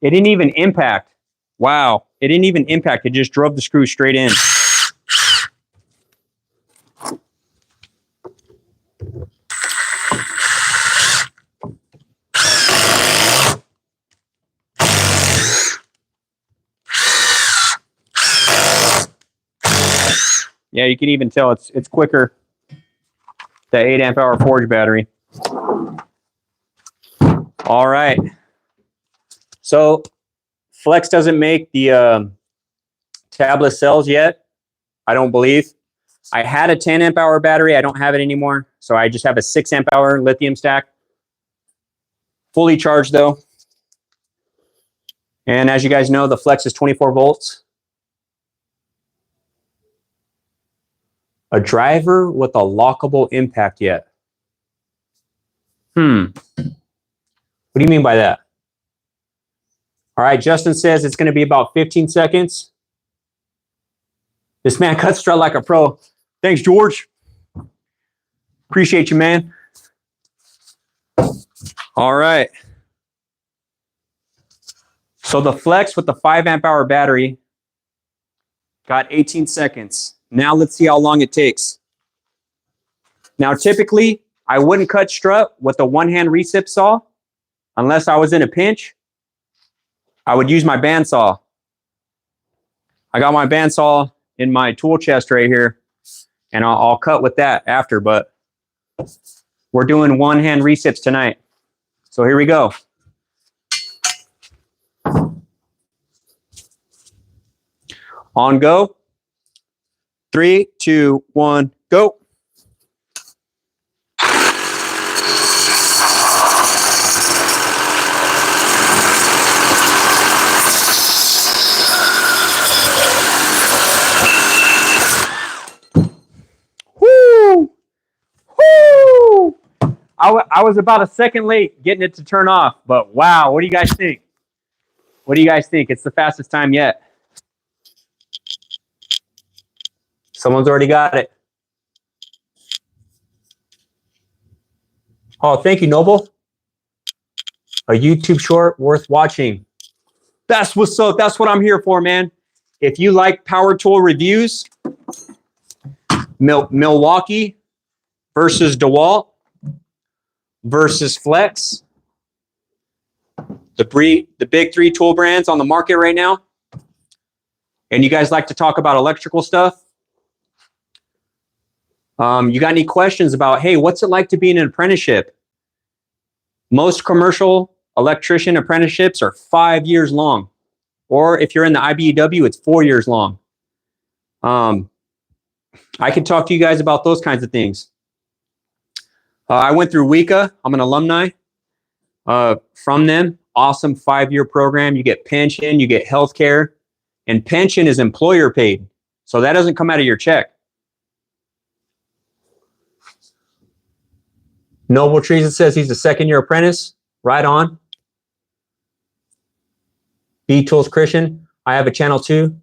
Speaker 1: It didn't even impact. Wow. It didn't even impact. It just drove the screw straight in. Yeah, you can even tell it's quicker. The 8 amp hour forge battery. All right. So Flex doesn't make the tablet cells yet, I don't believe. I had a 10 amp hour battery. I don't have it anymore. So I just have a 6 amp hour lithium stack. Fully charged though. And as you guys know, the Flex is 24 volts. A driver with a lockable impact yet. What do you mean by that? All right, Justin says it's going to be about 15 seconds. This man cuts strut like a pro. Thanks, George. Appreciate you, man. All right. So the Flex with the 5 amp hour battery got 18 seconds. Now let's see how long it takes. Now, typically, I wouldn't cut strut with a one-hand recip saw unless I was in a pinch. I would use my bandsaw. I got my bandsaw in my tool chest right here, and I'll cut with that after, but we're doing one-hand recips tonight. So here we go. On go. 3, 2, 1, go. Woo! Woo! I was about a second late getting it to turn off, but wow, what do you guys think? What do you guys think? It's the fastest time yet. Someone's already got it. Oh, thank you, Noble. A YouTube short worth watching. That's what's up. That's what I'm here for, man. If you like power tool reviews, Milwaukee versus Dewalt versus Flex, the big three tool brands on the market right now, and you guys like to talk about electrical stuff, you got any questions about, hey, what's it like to be in an apprenticeship? Most commercial electrician apprenticeships are 5 years long. Or if you're in the IBEW, it's 4 years long. I can talk to you guys about those kinds of things. I went through WICA. I'm an alumni from them. Awesome 5-year program. You get pension, you get health care, and pension is employer paid. So that doesn't come out of your check. Noble Treason says he's a 2nd-year apprentice. Right on. B-Tools Christian, I have a channel too.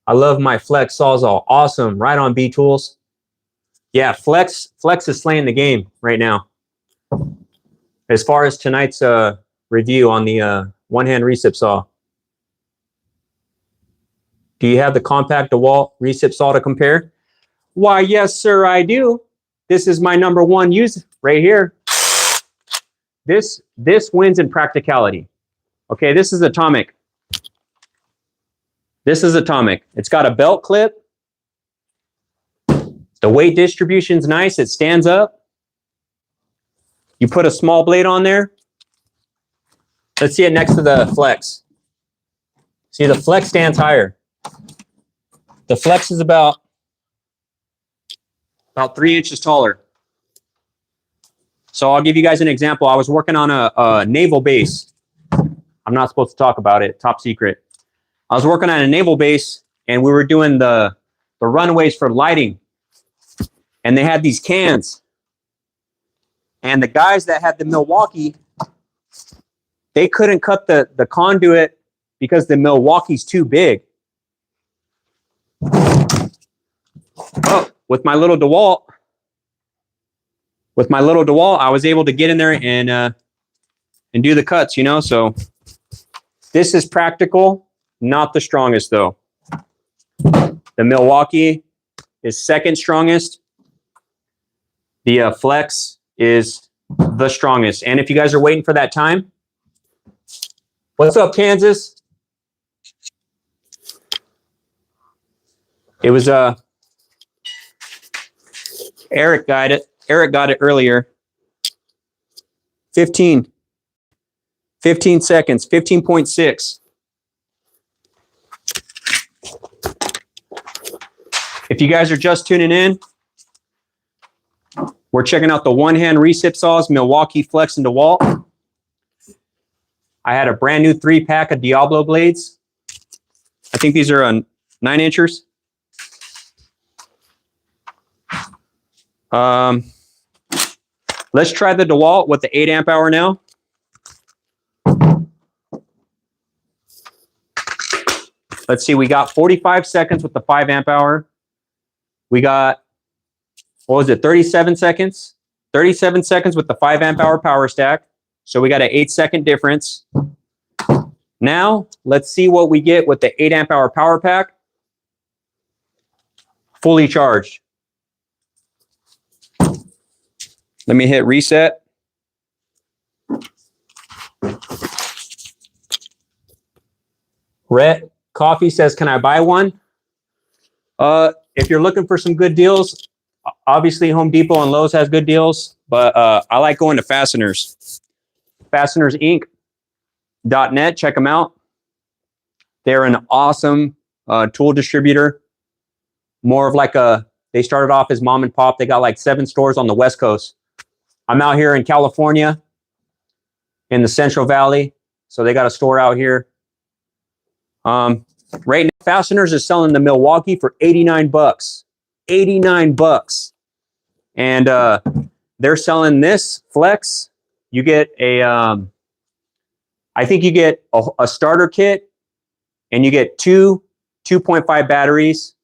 Speaker 1: I love my Flex Sawzall. Awesome. Right on, B-Tools. Yeah, Flex is slaying the game right now. As far as tonight's review on the one-hand Recip saw. Do you have the compact DeWalt Recip saw to compare? Why, yes, sir, I do. This is my #1 use right here. This wins in practicality. Okay, this is atomic. This is atomic. It's got a belt clip. The weight distribution's nice. It stands up. You put a small blade on there. Let's see it next to the Flex. See, the Flex stands higher. The Flex is about 3 inches taller. So I'll give you guys an example. I was working on a naval base. I'm not supposed to talk about it. Top secret. I was working on a naval base, and we were doing the runways for lighting. And they had these cans. And the guys that had the Milwaukee, they couldn't cut the conduit because the Milwaukee's too big. Oh, with my little DeWalt, I was able to get in there and do the cuts, you know. So this is practical, not the strongest though. The Milwaukee is 2nd strongest. The Flex is the strongest. And if you guys are waiting for that time, what's up, Kansas? It was Eric got it. Eric got it earlier. 15 seconds, 15.6. If you guys are just tuning in, we're checking out the one-hand Recip saws, Milwaukee, Flex, and DeWalt. I had a brand new 3-pack of Diablo blades. I think these are 9-inchers. Let's try the DeWalt with the 8 amp hour now. Let's see, we got 45 seconds with the 5 amp hour. We got, what was it, 37 seconds? 37 seconds with the 5 amp hour power stack. So we got an 8-second difference. Now, let's see what we get with the 8 amp hour power pack. Fully charged. Let me hit reset. Rhett Coffee says, can I buy one? If you're looking for some good deals, obviously Home Depot and Lowe's has good deals, but I like going to Fasteners. FastenersInc.net, check them out. They're an awesome tool distributor. More of like they started off as mom and pop. They got like 7 stores on the West Coast. I'm out here in California, in the Central Valley. So they got a store out here. Right now, Fasteners is selling the Milwaukee for 89 bucks. 89 bucks. And they're selling this Flex. You get a, I think you get a starter kit, and you get 2 2.5 batteries,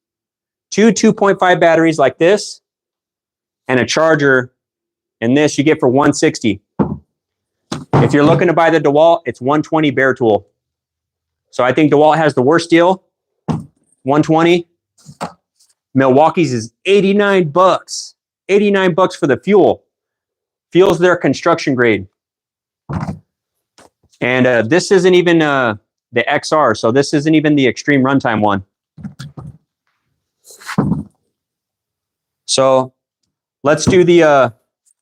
Speaker 1: 2 2.5 batteries like this, and a charger and this you get for 160. If you're looking to buy the Dewalt, it's 120 bare tool. So I think Dewalt has the worst deal. 120. Milwaukee's is 89 bucks. 89 bucks for the fuel. Fuel's their construction grade. And this isn't even the XR, so this isn't even the extreme runtime one. So let's do the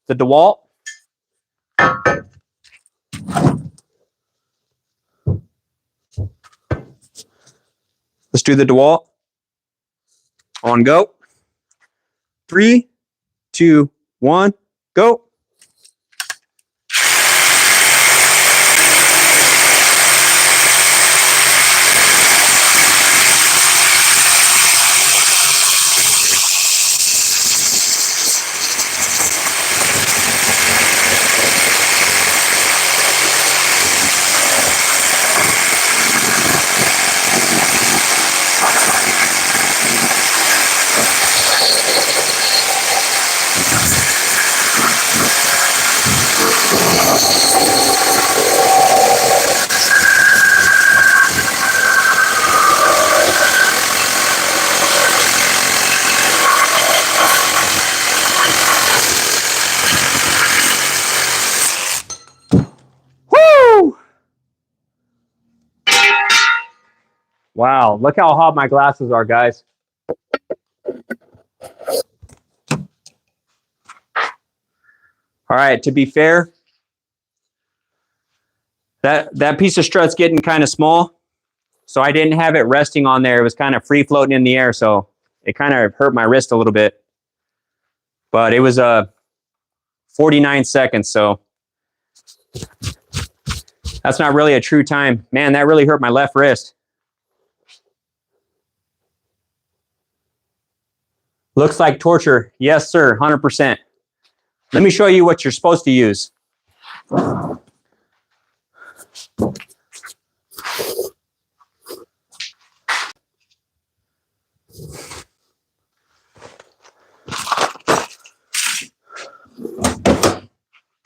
Speaker 1: DeWalt. Let's do the DeWalt. On go. 3, 2, 1, go. Wow, look how hot my glasses are, guys. All right, to be fair, that piece of strut's getting kind of small, so I didn't have it resting on there. It was kind of free floating in the air, so it kind of hurt my wrist a little bit. But it was 49 seconds, so that's not really a true time. Man, that really hurt my left wrist. Looks like torture. Yes, sir, 100%. Let me show you what you're supposed to use.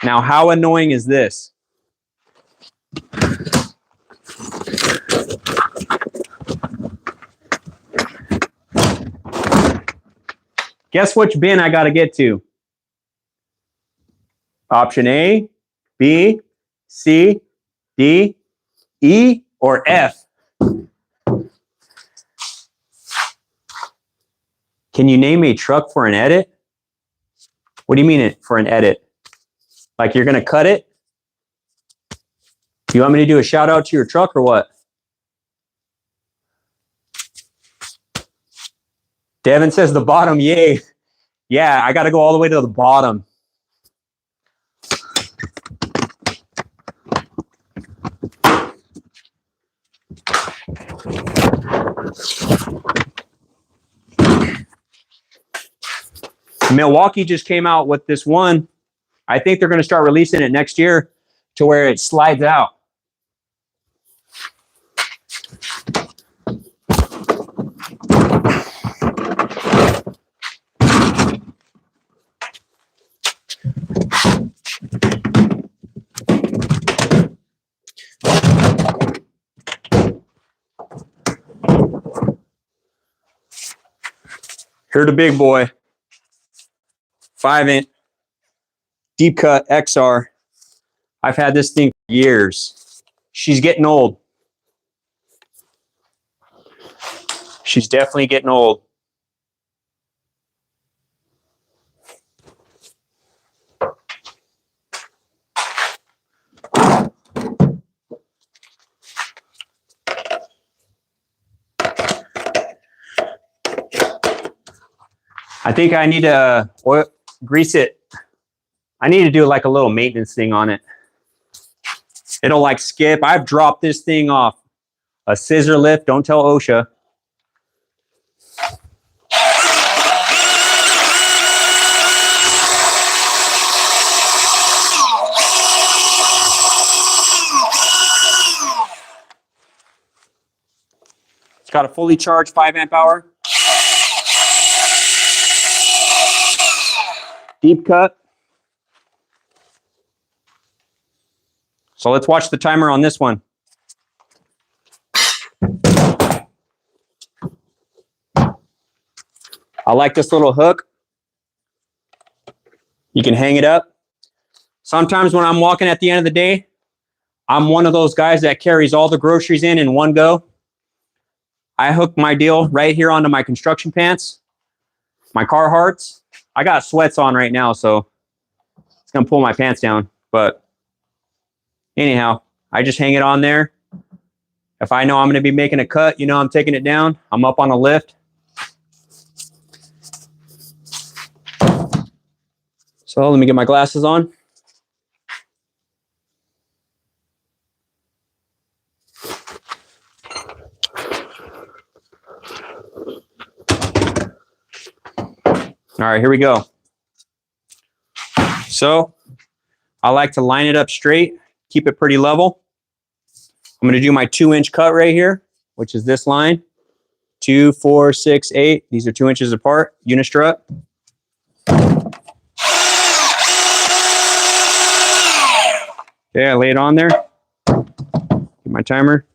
Speaker 1: Now, how annoying is this? Guess which bin I got to get to? Option A, B, C, D, E, or F? Can you name a truck for an edit? What do you mean it for an edit? Like you're going to cut it? You want me to do a shout out to your truck or what? Devin says the bottom, yay. Yeah, I got to go all the way to the bottom. Milwaukee just came out with this one. I think they're going to start releasing it next year to where it slides out. Here's the big boy. 5-inch deep cut XR. I've had this thing for years. She's getting old. She's definitely getting old. I think I need to grease it. I need to do like a little maintenance thing on it. It'll like skip. I've dropped this thing off a scissor lift. Don't tell OSHA. It's got a fully charged 5-amp hour. Deep cut. So let's watch the timer on this one. I like this little hook. You can hang it up. Sometimes when I'm walking at the end of the day, I'm one of those guys that carries all the groceries in one go. I hook my deal right here onto my construction pants, my Carhartts. I got sweats on right now, so it's gonna pull my pants down. But anyhow, I just hang it on there. If I know I'm gonna be making a cut, you know I'm taking it down. I'm up on a lift. So let me get my glasses on. All right, here we go. So I like to line it up straight, keep it pretty level. I'm going to do my 2-inch cut right here, which is this line. 2, 4, 6, 8. These are 2 inches apart, unistrut. Okay, I lay it on there. Get my timer.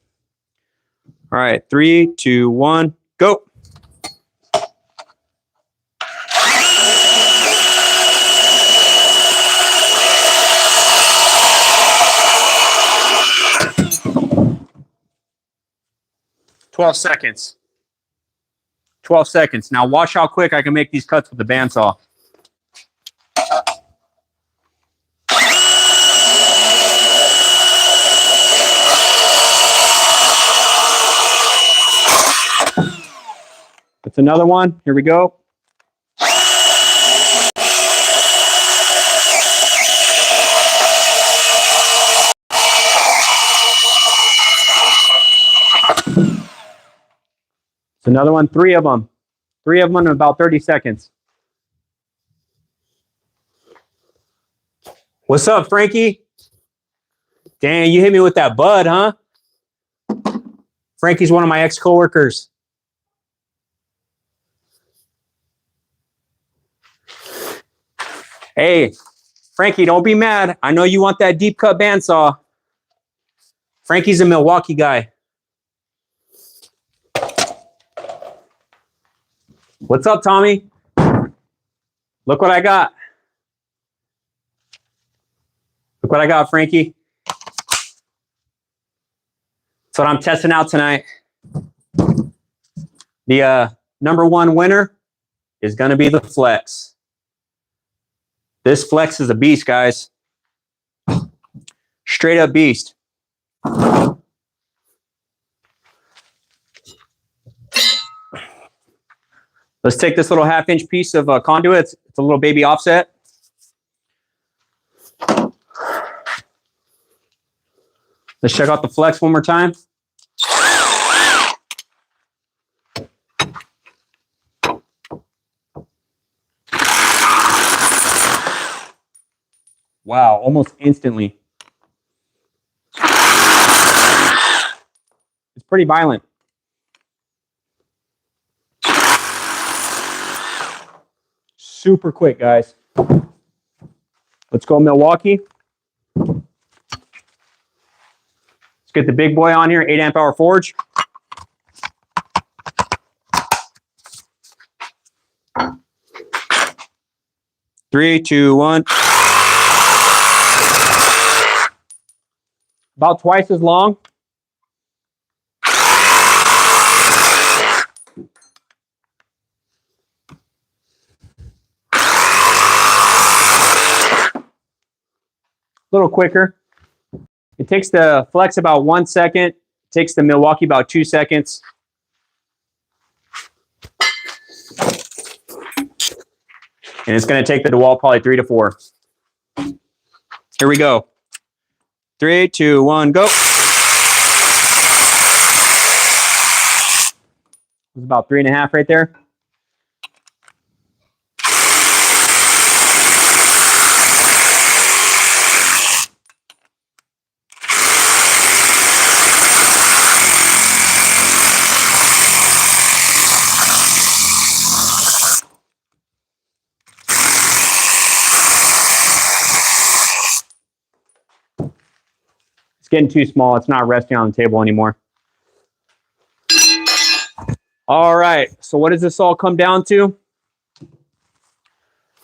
Speaker 1: All right, 3, 2, 1, go. "12 seconds. 12 seconds. Now watch how quick I can make these cuts with the bandsaw. That's another one. Here we go. It's another one. 3 of them. 3 of them in about 30 seconds. What's up, Frankie? Dang, you hit me with that bud, huh? Frankie's one of my ex-coworkers. Hey, Frankie, don't be mad. I know you want that deep cut bandsaw. Frankie's a Milwaukee guy. What's up, Tommy? Look what I got. Look what I got, Frankie. That's what I'm testing out tonight. The #1 winner is going to be the Flex. This Flex is a beast, guys. Straight up beast. Let's take this little 1/2-inch piece of conduit. It's a little baby offset. Let's check out the Flex one more time. Wow, almost instantly. It's pretty violent. Super quick, guys. Let's go Milwaukee. Let's get the big boy on here, 8 amp hour forge. Three, two, one. About twice as long. A little quicker. It takes the Flex about 1 second. It takes the Milwaukee about 2 seconds. And it's going to take the Dewalt probably 3 to 4. Here we go. 3, 2, 1, go. It was about 3.5 right there. It's getting too small. It's not resting on the table anymore. All right, so what does this all come down to?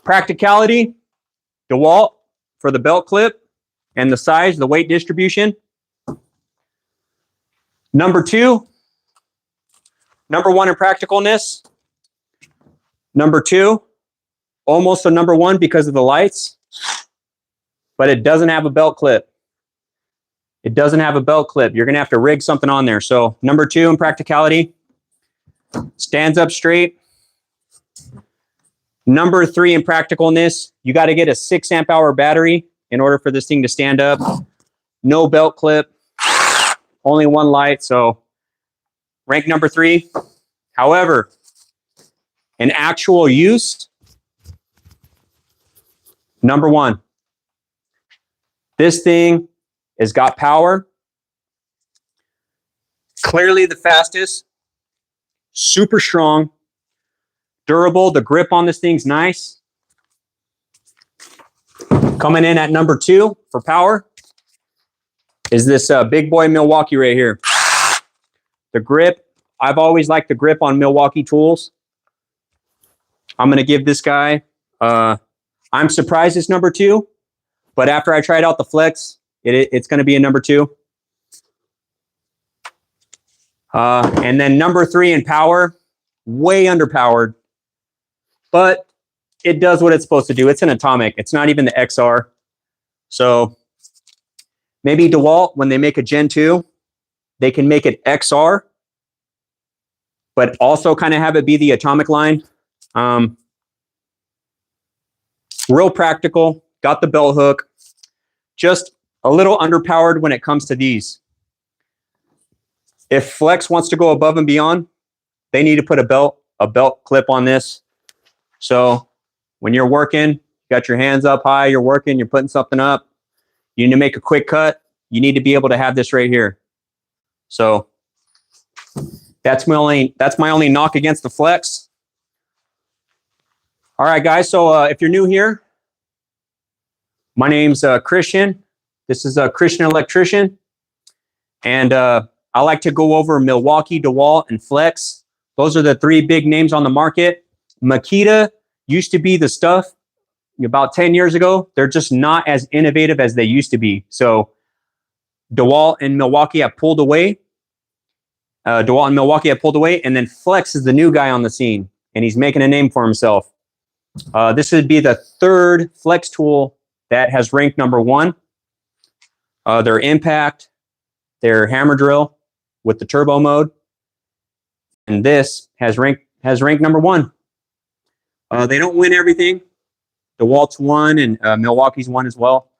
Speaker 1: Practicality, Dewalt for the belt clip and the size, the weight distribution. Number 2, number 1 in practicalness. Number 2, almost a number 1 because of the lights, but it doesn't have a belt clip. It doesn't have a belt clip. You're going to have to rig something on there. So number 2 in practicality, stands up straight. Number 3 in practicalness, you got to get a 6 amp hour battery in order for this thing to stand up. No belt clip, only 1 light. So rank number 3. However, in actual use, number 1. This thing has got power. Clearly the fastest. Super strong. Durable. The grip on this thing's nice. Coming in at number 2 for power is this big boy Milwaukee right here. The grip. I've always liked the grip on Milwaukee tools. I'm going to give this guy, I'm surprised it's number 2, but after I tried out the Flex, it's going to be a number 2. And then number 3 in power, way underpowered, but it does what it's supposed to do. It's an Atomic. It's not even the XR. So maybe DeWalt, when they make a Gen 2, they can make it XR, but also kind of have it be the Atomic line. Real practical, got the belt hook, just a little underpowered when it comes to these. If Flex wants to go above and beyond, they need to put a belt clip on this. So when you're working, you got your hands up high, you're working, you're putting something up, you need to make a quick cut, you need to be able to have this right here. So that's my only knock against the Flex. All right, guys, so if you're new here, my name's Christian. This is a Christian Electrician. And I like to go over Milwaukee, DeWalt, and Flex. Those are the 3 big names on the market. Makita used to be the stuff about 10 years ago. They're just not as innovative as they used to be. So DeWalt and Milwaukee have pulled away. DeWalt and Milwaukee have pulled away. And then Flex is the new guy on the scene. And he's making a name for himself. This would be the 3rd Flex tool that has ranked number 1. Their Impact, their hammer drill with the turbo mode, and this has ranked number 1. They don't win everything. DeWalt's won and Milwaukee's won as well.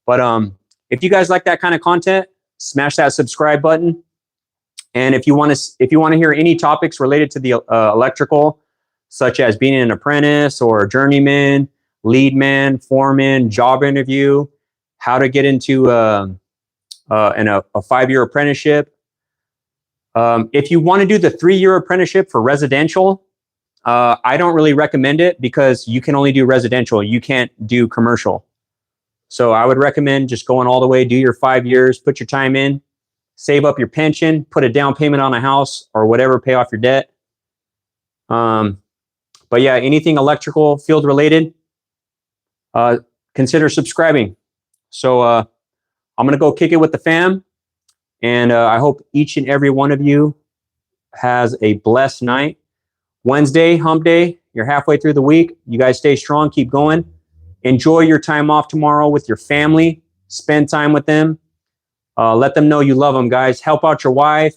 Speaker 1: But if you guys like that kind of content, smash that subscribe button. And if you want to hear any topics related to the electrical, such as being an apprentice or a journeyman, lead man, foreman, job interview, how to get into a 5-year apprenticeship. If you want to do the 3-year apprenticeship for residential, I don't really recommend it because you can only do residential. You can't do commercial. So I would recommend just going all the way, do your 5 years, put your time in, save up your pension, put a down payment on a house or whatever, pay off your debt. But yeah, anything electrical field related, consider subscribing. So I'm going to go kick it with the fam. And I hope each and every one of you has a blessed night. Wednesday, hump day. You're halfway through the week. You guys stay strong. Keep going. Enjoy your time off tomorrow with your family. Spend time with them. Let them know you love them, guys. Help out your wife.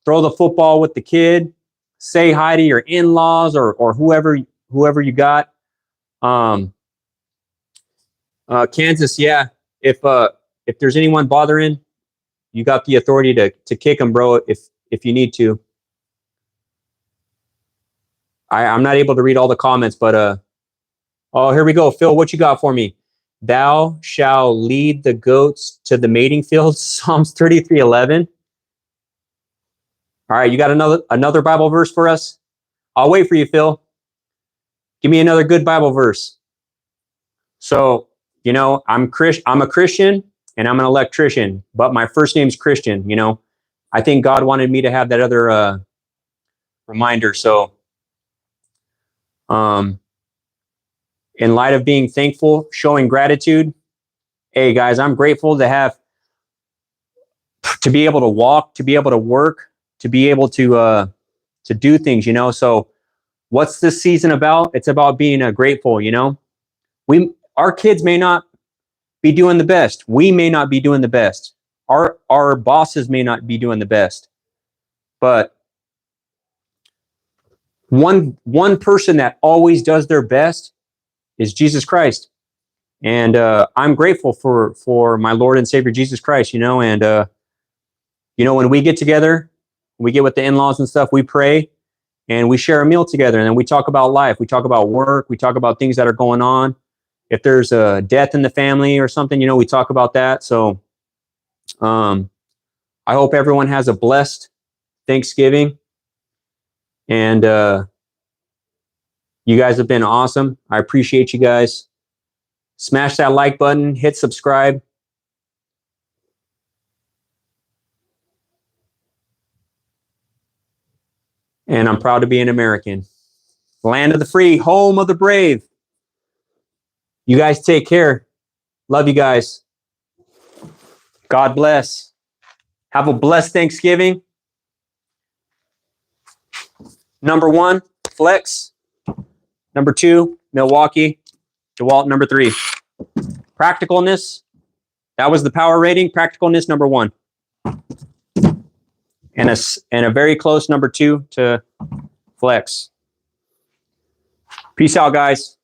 Speaker 1: Throw the football with the kid. Say hi to your in-laws or whoever you got. Kansas, yeah. If there's anyone bothering, you got the authority to kick them, bro, if you need to. I'm not able to read all the comments, but oh, here we go. Phil, what you got for me? Thou shall lead the goats to the mating fields, Psalms 33:11. All right, you got another Bible verse for us? I'll wait for you, Phil. Give me another good Bible verse. So, you know, I'm a Christian, and I'm an electrician, but my first name's Christian. You know, I think God wanted me to have that other reminder. So, in light of being thankful, showing gratitude, hey guys, I'm grateful to be able to walk, to be able to work, to be able to do things, you know. So what's this season about? It's about being grateful, you know. Our kids may not be doing the best. We may not be doing the best. Our bosses may not be doing the best. But one person that always does their best is Jesus Christ. And I'm grateful for my Lord and Savior Jesus Christ, you know. And you know, when we get together, we get with the in-laws and stuff, we pray and we share a meal together, and then we talk about life, we talk about work, we talk about things that are going on. If there's a death in the family or something, you know, we talk about that. So I hope everyone has a blessed Thanksgiving, and you guys have been awesome. I appreciate you guys. Smash that like button, hit subscribe. And I'm proud to be an American. Land of the free, home of the brave. You guys take care. Love you guys. God bless. Have a blessed Thanksgiving. Number 1, Flex. Number 2, Milwaukee. Dewalt, number 3. Practicalness. That was the power rating. Practicalness, number 1. And a very close number 2 to Flex. Peace out, guys.